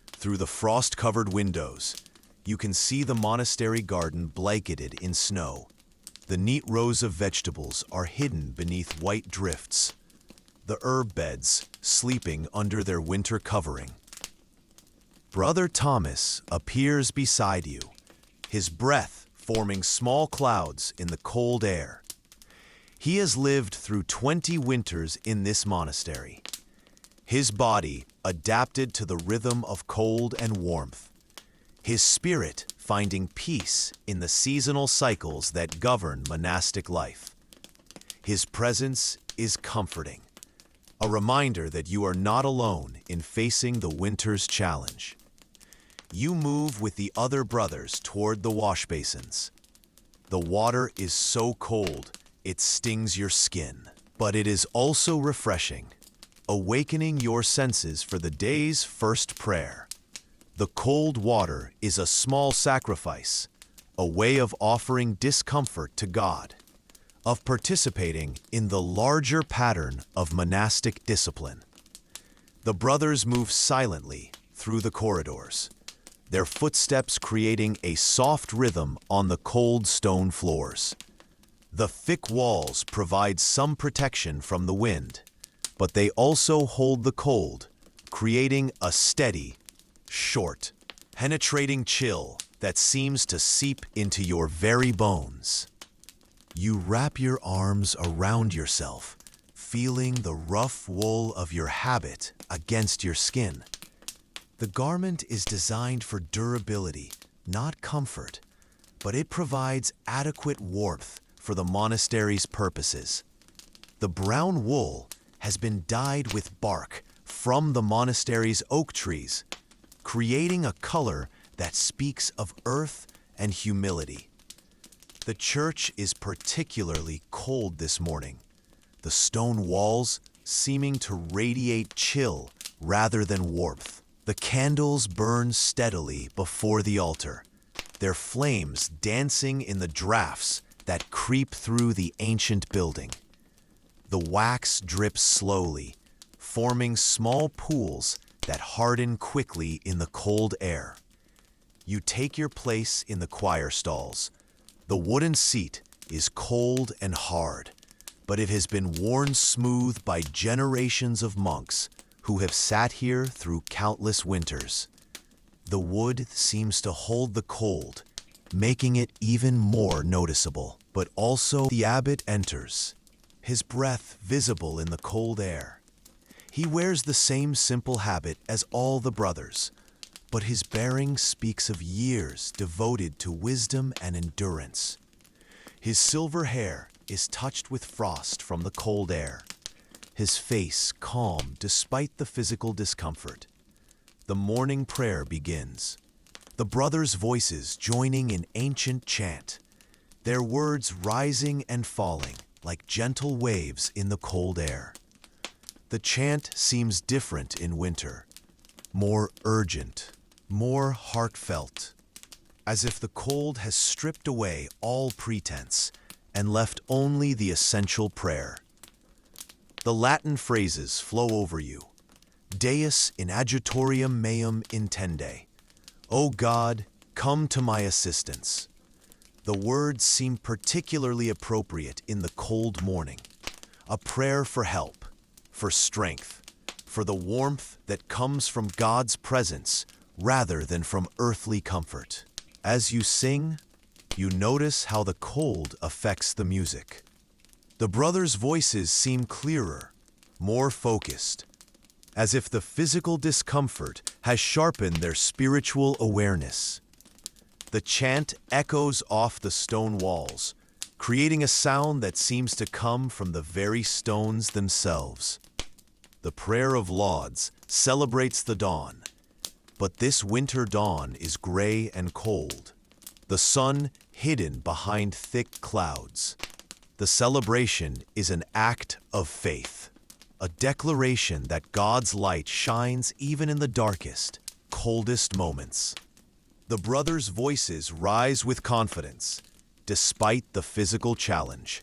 Through the frost-covered windows, you can see the monastery garden blanketed in snow. The neat rows of vegetables are hidden beneath white drifts, the herb beds sleeping under their winter covering. Brother Thomas appears beside you, his breath forming small clouds in the cold air. He has lived through 20 winters in this monastery, his body adapted to the rhythm of cold and warmth, his spirit finding peace in the seasonal cycles that govern monastic life. His presence is comforting, a reminder that you are not alone in facing the winter's challenge. You move with the other brothers toward the wash basins. The water is so cold, it stings your skin, but it is also refreshing, awakening your senses for the day's first prayer. The cold water is a small sacrifice, a way of offering discomfort to God, of participating in the larger pattern of monastic discipline. The brothers move silently through the corridors, their footsteps creating a soft rhythm on the cold stone floors. The thick walls provide some protection from the wind, but they also hold the cold, creating a steady, short, penetrating chill that seems to seep into your very bones. You wrap your arms around yourself, feeling the rough wool of your habit against your skin. The garment is designed for durability, not comfort, but it provides adequate warmth for the monastery's purposes. The brown wool has been dyed with bark from the monastery's oak trees, creating a color that speaks of earth and humility. The church is particularly cold this morning, the stone walls seeming to radiate chill rather than warmth. The candles burn steadily before the altar, their flames dancing in the drafts that creep through the ancient building. The wax drips slowly, forming small pools that harden quickly in the cold air. You take your place in the choir stalls. The wooden seat is cold and hard, but it has been worn smooth by generations of monks who have sat here through countless winters. The wood seems to hold the cold, making it even more noticeable. But also the abbot enters, his breath visible in the cold air. He wears the same simple habit as all the brothers, but his bearing speaks of years devoted to wisdom and endurance. His silver hair is touched with frost from the cold air, his face calm despite the physical discomfort. The morning prayer begins, the brothers' voices joining in ancient chant, their words rising and falling like gentle waves in the cold air. The chant seems different in winter, more urgent, more heartfelt, as if the cold has stripped away all pretense and left only the essential prayer. The Latin phrases flow over you. Deus in adjutorium meum intende. O God, come to my assistance. The words seem particularly appropriate in the cold morning. A prayer for help, for strength, for the warmth that comes from God's presence rather than from earthly comfort. As you sing, you notice how the cold affects the music. The brothers' voices seem clearer, more focused, as if the physical discomfort has sharpened their spiritual awareness. The chant echoes off the stone walls, creating a sound that seems to come from the very stones themselves. The prayer of lauds celebrates the dawn, but this winter dawn is gray and cold, the sun hidden behind thick clouds. The celebration is an act of faith, a declaration that God's light shines even in the darkest, coldest moments. The brothers' voices rise with confidence, despite the physical challenge.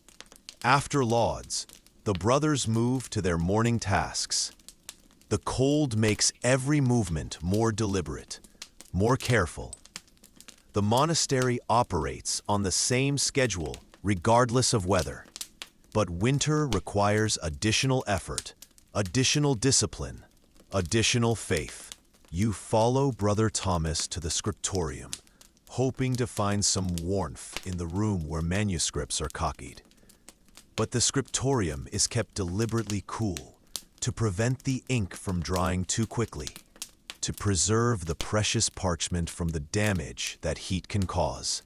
After lauds, the brothers move to their morning tasks. The cold makes every movement more deliberate, more careful. The monastery operates on the same schedule regardless of weather. But winter requires additional effort, additional discipline, additional faith. You follow Brother Thomas to the scriptorium, hoping to find some warmth in the room where manuscripts are copied. But the scriptorium is kept deliberately cool to prevent the ink from drying too quickly, to preserve the precious parchment from the damage that heat can cause.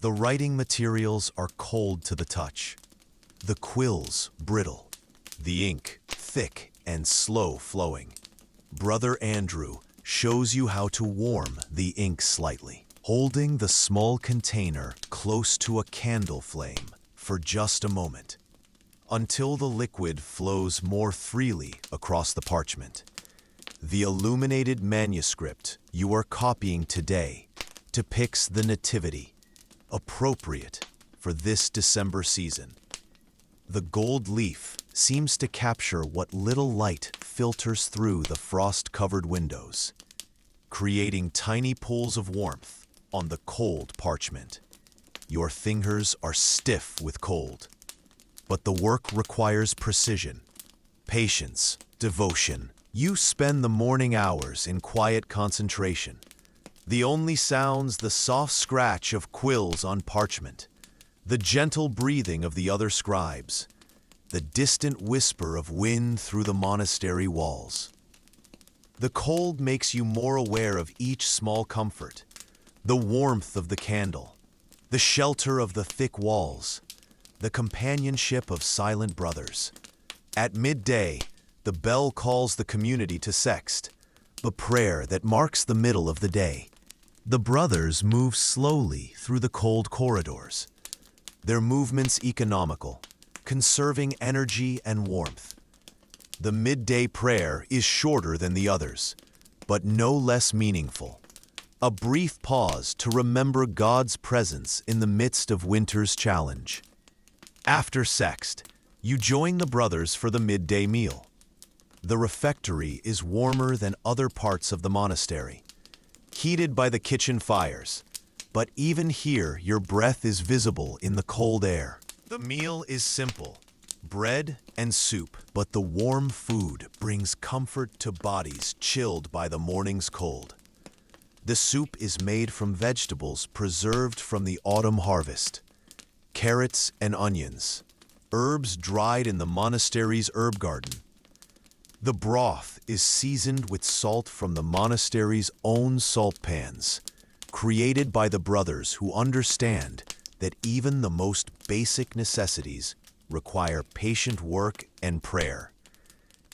The writing materials are cold to the touch, the quills brittle, the ink thick and slow flowing. Brother Andrew shows you how to warm the ink slightly, holding the small container close to a candle flame for just a moment, until the liquid flows more freely across the parchment. The illuminated manuscript you are copying today depicts the Nativity, appropriate for this December season. The gold leaf seems to capture what little light filters through the frost-covered windows, creating tiny pools of warmth on the cold parchment. Your fingers are stiff with cold, but the work requires precision, patience, devotion. You spend the morning hours in quiet concentration. The only sounds the soft scratch of quills on parchment, the gentle breathing of the other scribes, the distant whisper of wind through the monastery walls. The cold makes you more aware of each small comfort, the warmth of the candle, the shelter of the thick walls, the companionship of silent brothers. At midday, the bell calls the community to sext, the prayer that marks the middle of the day. The brothers move slowly through the cold corridors, their movements economical, conserving energy and warmth. The midday prayer is shorter than the others, but no less meaningful. A brief pause to remember God's presence in the midst of winter's challenge. After sext, you join the brothers for the midday meal. The refectory is warmer than other parts of the monastery, heated by the kitchen fires, but even here your breath is visible in the cold air. The meal is simple, bread and soup, but the warm food brings comfort to bodies chilled by the morning's cold. The soup is made from vegetables preserved from the autumn harvest, carrots and onions, herbs dried in the monastery's herb garden. The broth is seasoned with salt from the monastery's own salt pans, created by the brothers who understand that even the most basic necessities require patient work and prayer.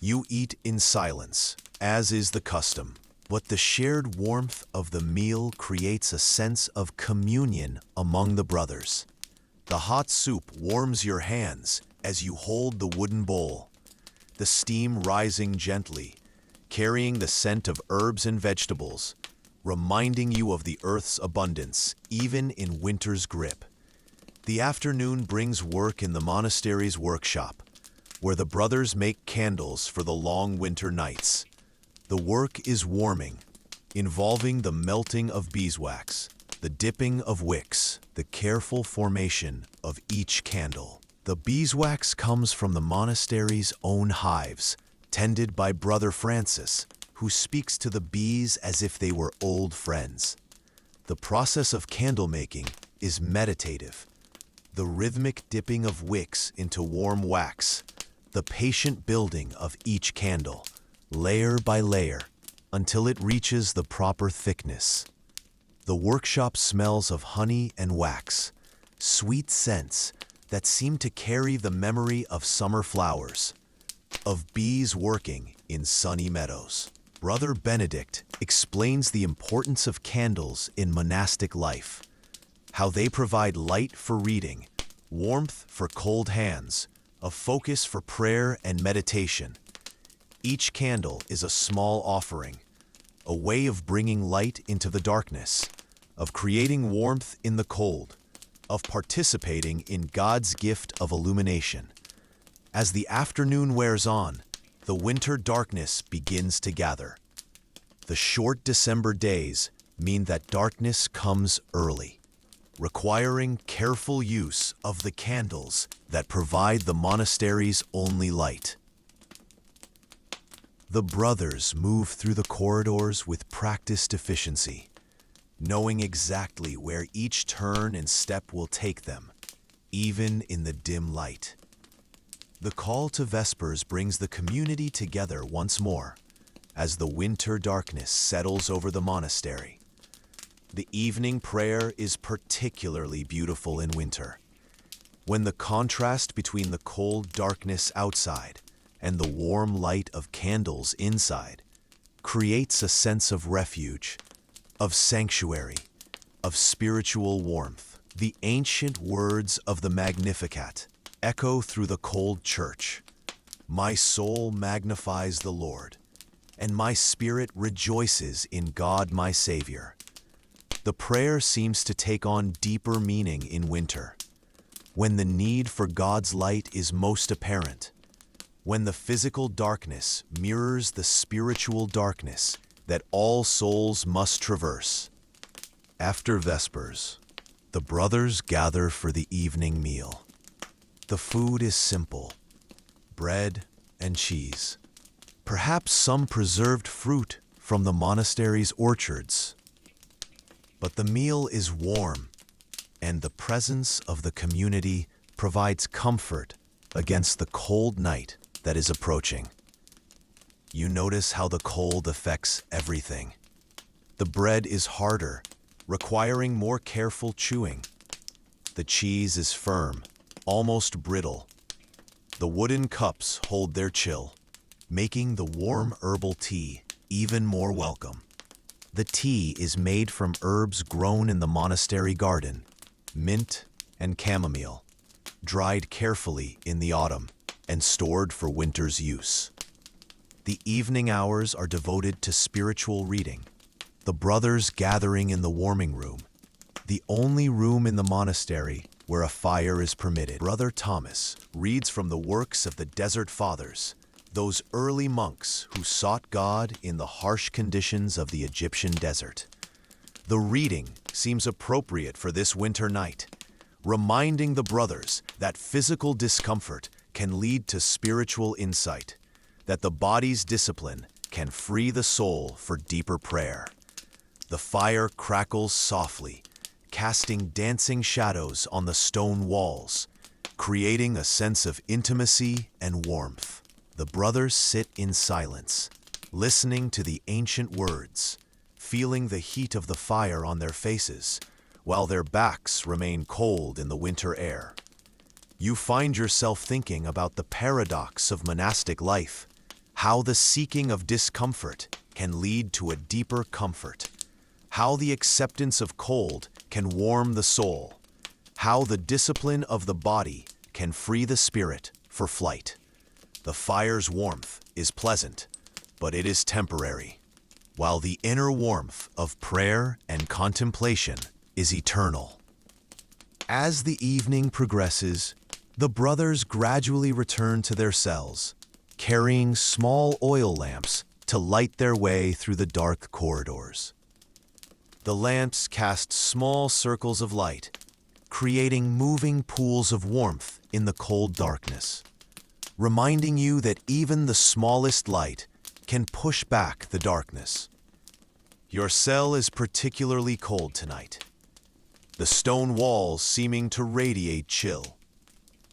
You eat in silence, as is the custom, but the shared warmth of the meal creates a sense of communion among the brothers. The hot soup warms your hands as you hold the wooden bowl, the steam rising gently, carrying the scent of herbs and vegetables, reminding you of the earth's abundance, even in winter's grip. The afternoon brings work in the monastery's workshop, where the brothers make candles for the long winter nights. The work is warming, involving the melting of beeswax, the dipping of wicks, the careful formation of each candle. The beeswax comes from the monastery's own hives, tended by Brother Francis, who speaks to the bees as if they were old friends. The process of candle making is meditative. The rhythmic dipping of wicks into warm wax, the patient building of each candle, layer by layer, until it reaches the proper thickness. The workshop smells of honey and wax, sweet scents that seem to carry the memory of summer flowers, of bees working in sunny meadows. Brother Benedict explains the importance of candles in monastic life, how they provide light for reading, warmth for cold hands, a focus for prayer and meditation. Each candle is a small offering, a way of bringing light into the darkness, of creating warmth in the cold, of participating in God's gift of illumination. As the afternoon wears on, the winter darkness begins to gather. The short December days mean that darkness comes early, requiring careful use of the candles that provide the monastery's only light. The brothers move through the corridors with practiced efficiency, knowing exactly where each turn and step will take them, even in the dim light. The call to Vespers brings the community together once more as the winter darkness settles over the monastery. The evening prayer is particularly beautiful in winter, when the contrast between the cold darkness outside and the warm light of candles inside creates a sense of refuge, of sanctuary, of spiritual warmth. The ancient words of the Magnificat echo through the cold church. My soul magnifies the Lord, and my spirit rejoices in God my Savior. The prayer seems to take on deeper meaning in winter, when the need for God's light is most apparent, when the physical darkness mirrors the spiritual darkness that all souls must traverse. After Vespers, the brothers gather for the evening meal. The food is simple: bread and cheese, perhaps some preserved fruit from the monastery's orchards. But the meal is warm, and the presence of the community provides comfort against the cold night that is approaching. You notice how the cold affects everything. The bread is harder, requiring more careful chewing. The cheese is firm, almost brittle. The wooden cups hold their chill, making the warm herbal tea even more welcome. The tea is made from herbs grown in the monastery garden, mint and chamomile, dried carefully in the autumn and stored for winter's use. The evening hours are devoted to spiritual reading. The brothers gathering in the warming room, the only room in the monastery where a fire is permitted. Brother Thomas reads from the works of the Desert Fathers, those early monks who sought God in the harsh conditions of the Egyptian desert. The reading seems appropriate for this winter night, reminding the brothers that physical discomfort can lead to spiritual insight, that the body's discipline can free the soul for deeper prayer. The fire crackles softly, casting dancing shadows on the stone walls, creating a sense of intimacy and warmth. The brothers sit in silence, listening to the ancient words, feeling the heat of the fire on their faces, while their backs remain cold in the winter air. You find yourself thinking about the paradox of monastic life, how the seeking of discomfort can lead to a deeper comfort, how the acceptance of cold can warm the soul, how the discipline of the body can free the spirit for flight. The fire's warmth is pleasant, but it is temporary, while the inner warmth of prayer and contemplation is eternal. As the evening progresses, the brothers gradually return to their cells, carrying small oil lamps to light their way through the dark corridors. The lamps cast small circles of light, creating moving pools of warmth in the cold darkness, reminding you that even the smallest light can push back the darkness. Your cell is particularly cold tonight, the stone walls seeming to radiate chill,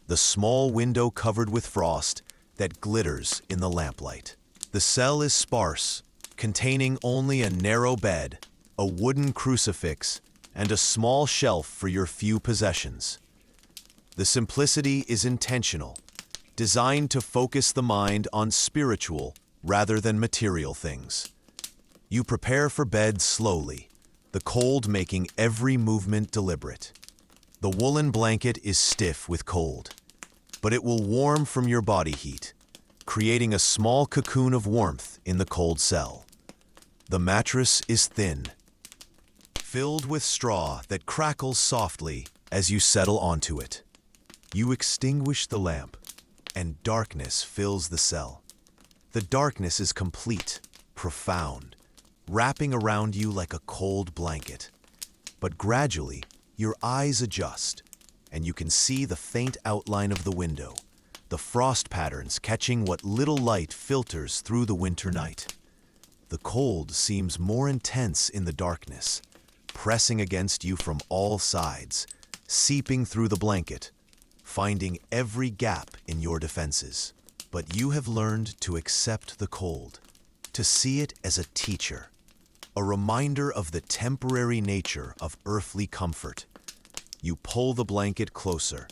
the small window covered with frost that glitters in the lamplight. The cell is sparse, containing only a narrow bed, a wooden crucifix, and a small shelf for your few possessions. The simplicity is intentional, designed to focus the mind on spiritual rather than material things. You prepare for bed slowly, the cold making every movement deliberate. The woolen blanket is stiff with cold, but it will warm from your body heat, creating a small cocoon of warmth in the cold cell. The mattress is thin, filled with straw that crackles softly as you settle onto it. You extinguish the lamp, and darkness fills the cell. The darkness is complete, profound, wrapping around you like a cold blanket. But gradually, your eyes adjust, and you can see the faint outline of the window, the frost patterns catching what little light filters through the winter night. The cold seems more intense in the darkness, pressing against you from all sides, seeping through the blanket, finding every gap in your defenses. But you have learned to accept the cold, to see it as a teacher, a reminder of the temporary nature of earthly comfort. You pull the blanket closer,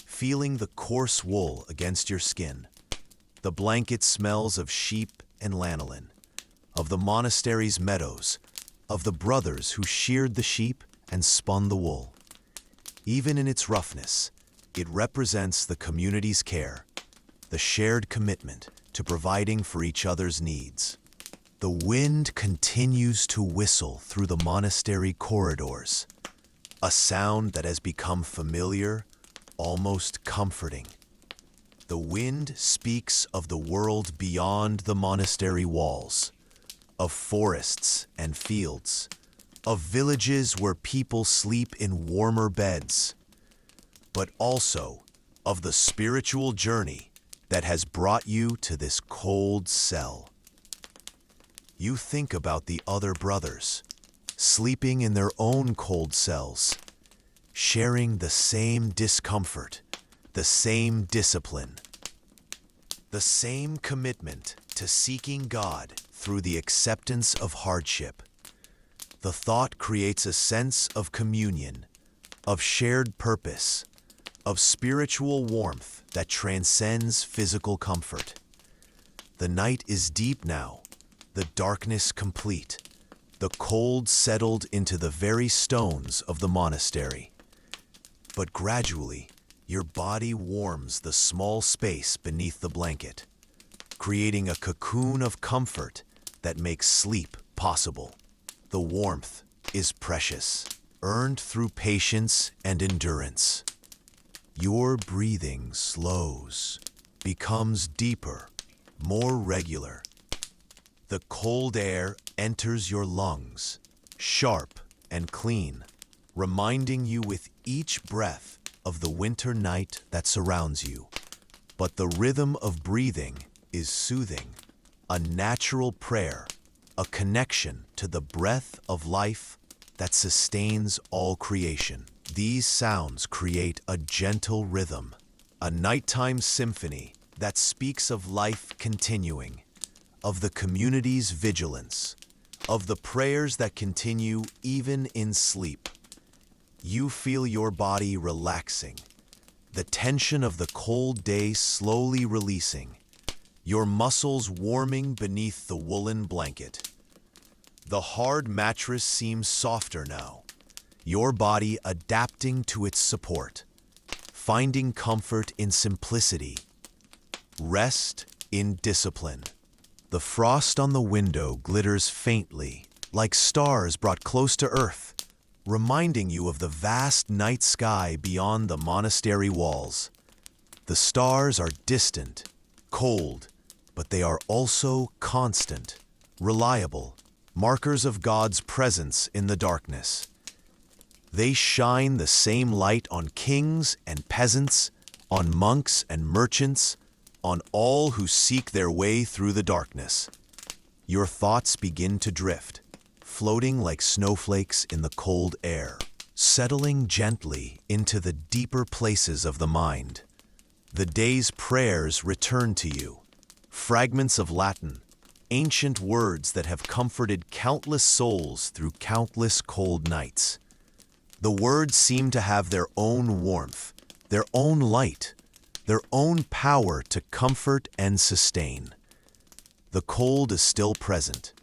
feeling the coarse wool against your skin. The blanket smells of sheep and lanolin, of the monastery's meadows, of the brothers who sheared the sheep and spun the wool. Even in its roughness, it represents the community's care, the shared commitment to providing for each other's needs. The wind continues to whistle through the monastery corridors, a sound that has become familiar, almost comforting. The wind speaks of the world beyond the monastery walls, of forests and fields, of villages where people sleep in warmer beds, but also of the spiritual journey that has brought you to this cold cell. You think about the other brothers, sleeping in their own cold cells, sharing the same discomfort, the same discipline, the same commitment to seeking God through the acceptance of hardship. The thought creates a sense of communion, of shared purpose, of spiritual warmth that transcends physical comfort. The night is deep now, the darkness complete, the cold settled into the very stones of the monastery. But gradually, your body warms the small space beneath the blanket, creating a cocoon of comfort that makes sleep possible. The warmth is precious, earned through patience and endurance. Your breathing slows, becomes deeper, more regular. The cold air enters your lungs, sharp and clean, reminding you with each breath of the winter night that surrounds you. But the rhythm of breathing is soothing, a natural prayer, a connection to the breath of life that sustains all creation. These sounds create a gentle rhythm, a nighttime symphony that speaks of life continuing, of the community's vigilance, of the prayers that continue even in sleep. You feel your body relaxing, the tension of the cold day slowly releasing, your muscles warming beneath the woolen blanket. The hard mattress seems softer now, your body adapting to its support, finding comfort in simplicity, rest in discipline. The frost on the window glitters faintly, like stars brought close to earth, reminding you of the vast night sky beyond the monastery walls. The stars are distant, cold, but they are also constant, reliable, markers of God's presence in the darkness. They shine the same light on kings and peasants, on monks and merchants, on all who seek their way through the darkness. Your thoughts begin to drift, floating like snowflakes in the cold air, settling gently into the deeper places of the mind. The day's prayers return to you, fragments of Latin, ancient words that have comforted countless souls through countless cold nights. The words seem to have their own warmth, their own light, their own power to comfort and sustain. The cold is still present,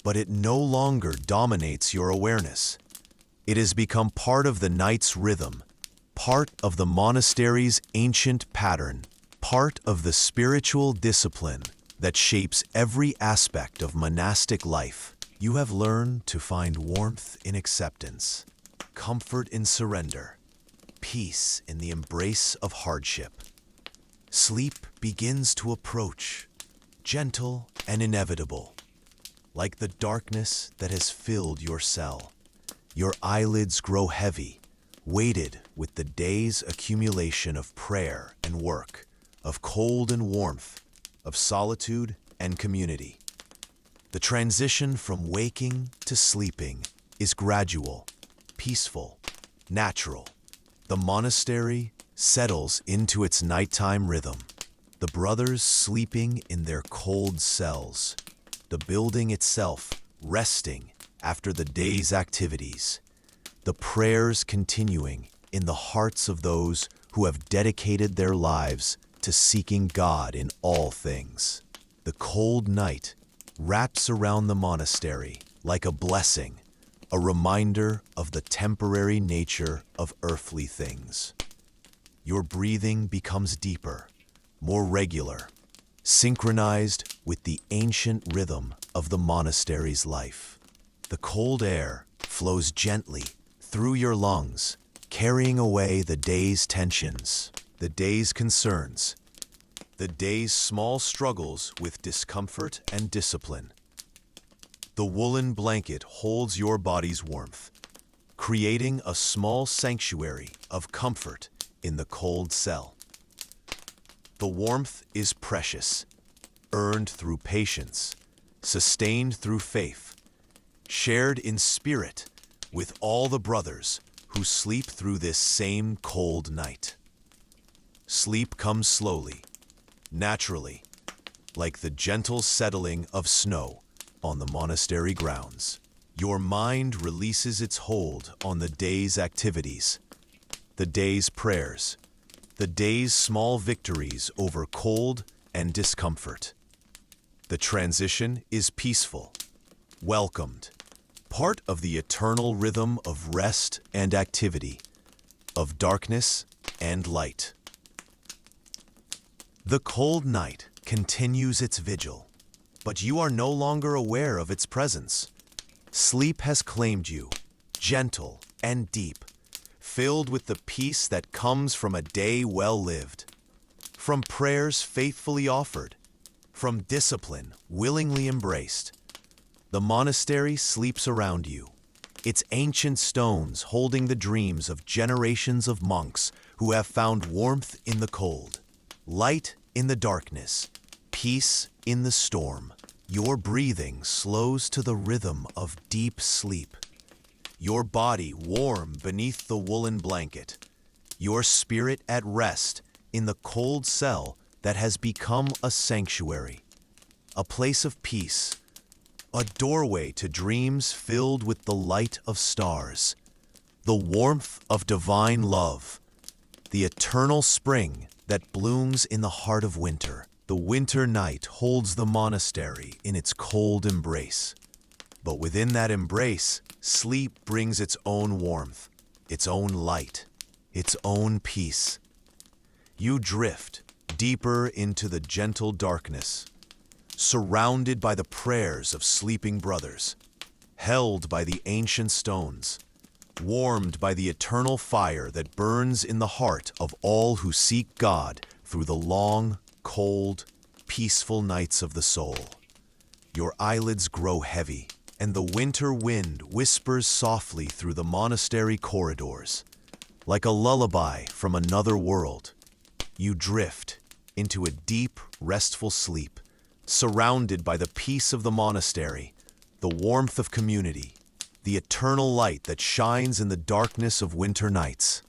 but it no longer dominates your awareness. It has become part of the night's rhythm, part of the monastery's ancient pattern, part of the spiritual discipline that shapes every aspect of monastic life. You have learned to find warmth in acceptance, comfort in surrender, peace in the embrace of hardship. Sleep begins to approach, gentle and inevitable, like the darkness that has filled your cell. Your eyelids grow heavy, weighted with the day's accumulation of prayer and work, of cold and warmth, of solitude and community. The transition from waking to sleeping is gradual, peaceful, natural. The monastery settles into its nighttime rhythm, the brothers sleeping in their cold cells, the building itself resting after the day's activities, the prayers continuing in the hearts of those who have dedicated their lives to seeking God in all things. The cold night wraps around the monastery like a blessing, a reminder of the temporary nature of earthly things. Your breathing becomes deeper, more regular, synchronized with the ancient rhythm of the monastery's life. The cold air flows gently through your lungs, carrying away the day's tensions, the day's concerns, the day's small struggles with discomfort and discipline. The woolen blanket holds your body's warmth, creating a small sanctuary of comfort in the cold cell. The warmth is precious, earned through patience, sustained through faith, shared in spirit with all the brothers who sleep through this same cold night. Sleep comes slowly, naturally, like the gentle settling of snow on the monastery grounds. Your mind releases its hold on the day's activities, the day's prayers, the day's small victories over cold and discomfort. The transition is peaceful, welcomed, part of the eternal rhythm of rest and activity, of darkness and light. The cold night continues its vigil, but you are no longer aware of its presence. Sleep has claimed you, gentle and deep, filled with the peace that comes from a day well lived, from prayers faithfully offered, from discipline willingly embraced. The monastery sleeps around you, its ancient stones holding the dreams of generations of monks who have found warmth in the cold, light in the darkness, peace in the storm. Your breathing slows to the rhythm of deep sleep, your body warm beneath the woolen blanket, your spirit at rest in the cold cell that has become a sanctuary, a place of peace, a doorway to dreams filled with the light of stars, the warmth of divine love, the eternal spring that blooms in the heart of winter. The winter night holds the monastery in its cold embrace. But within that embrace, sleep brings its own warmth, its own light, its own peace. You drift deeper into the gentle darkness, surrounded by the prayers of sleeping brothers, held by the ancient stones, warmed by the eternal fire that burns in the heart of all who seek God through the long, cold, peaceful nights of the soul. Your eyelids grow heavy, and the winter wind whispers softly through the monastery corridors. Like a lullaby from another world, you drift into a deep, restful sleep, surrounded by the peace of the monastery, the warmth of community, the eternal light that shines in the darkness of winter nights.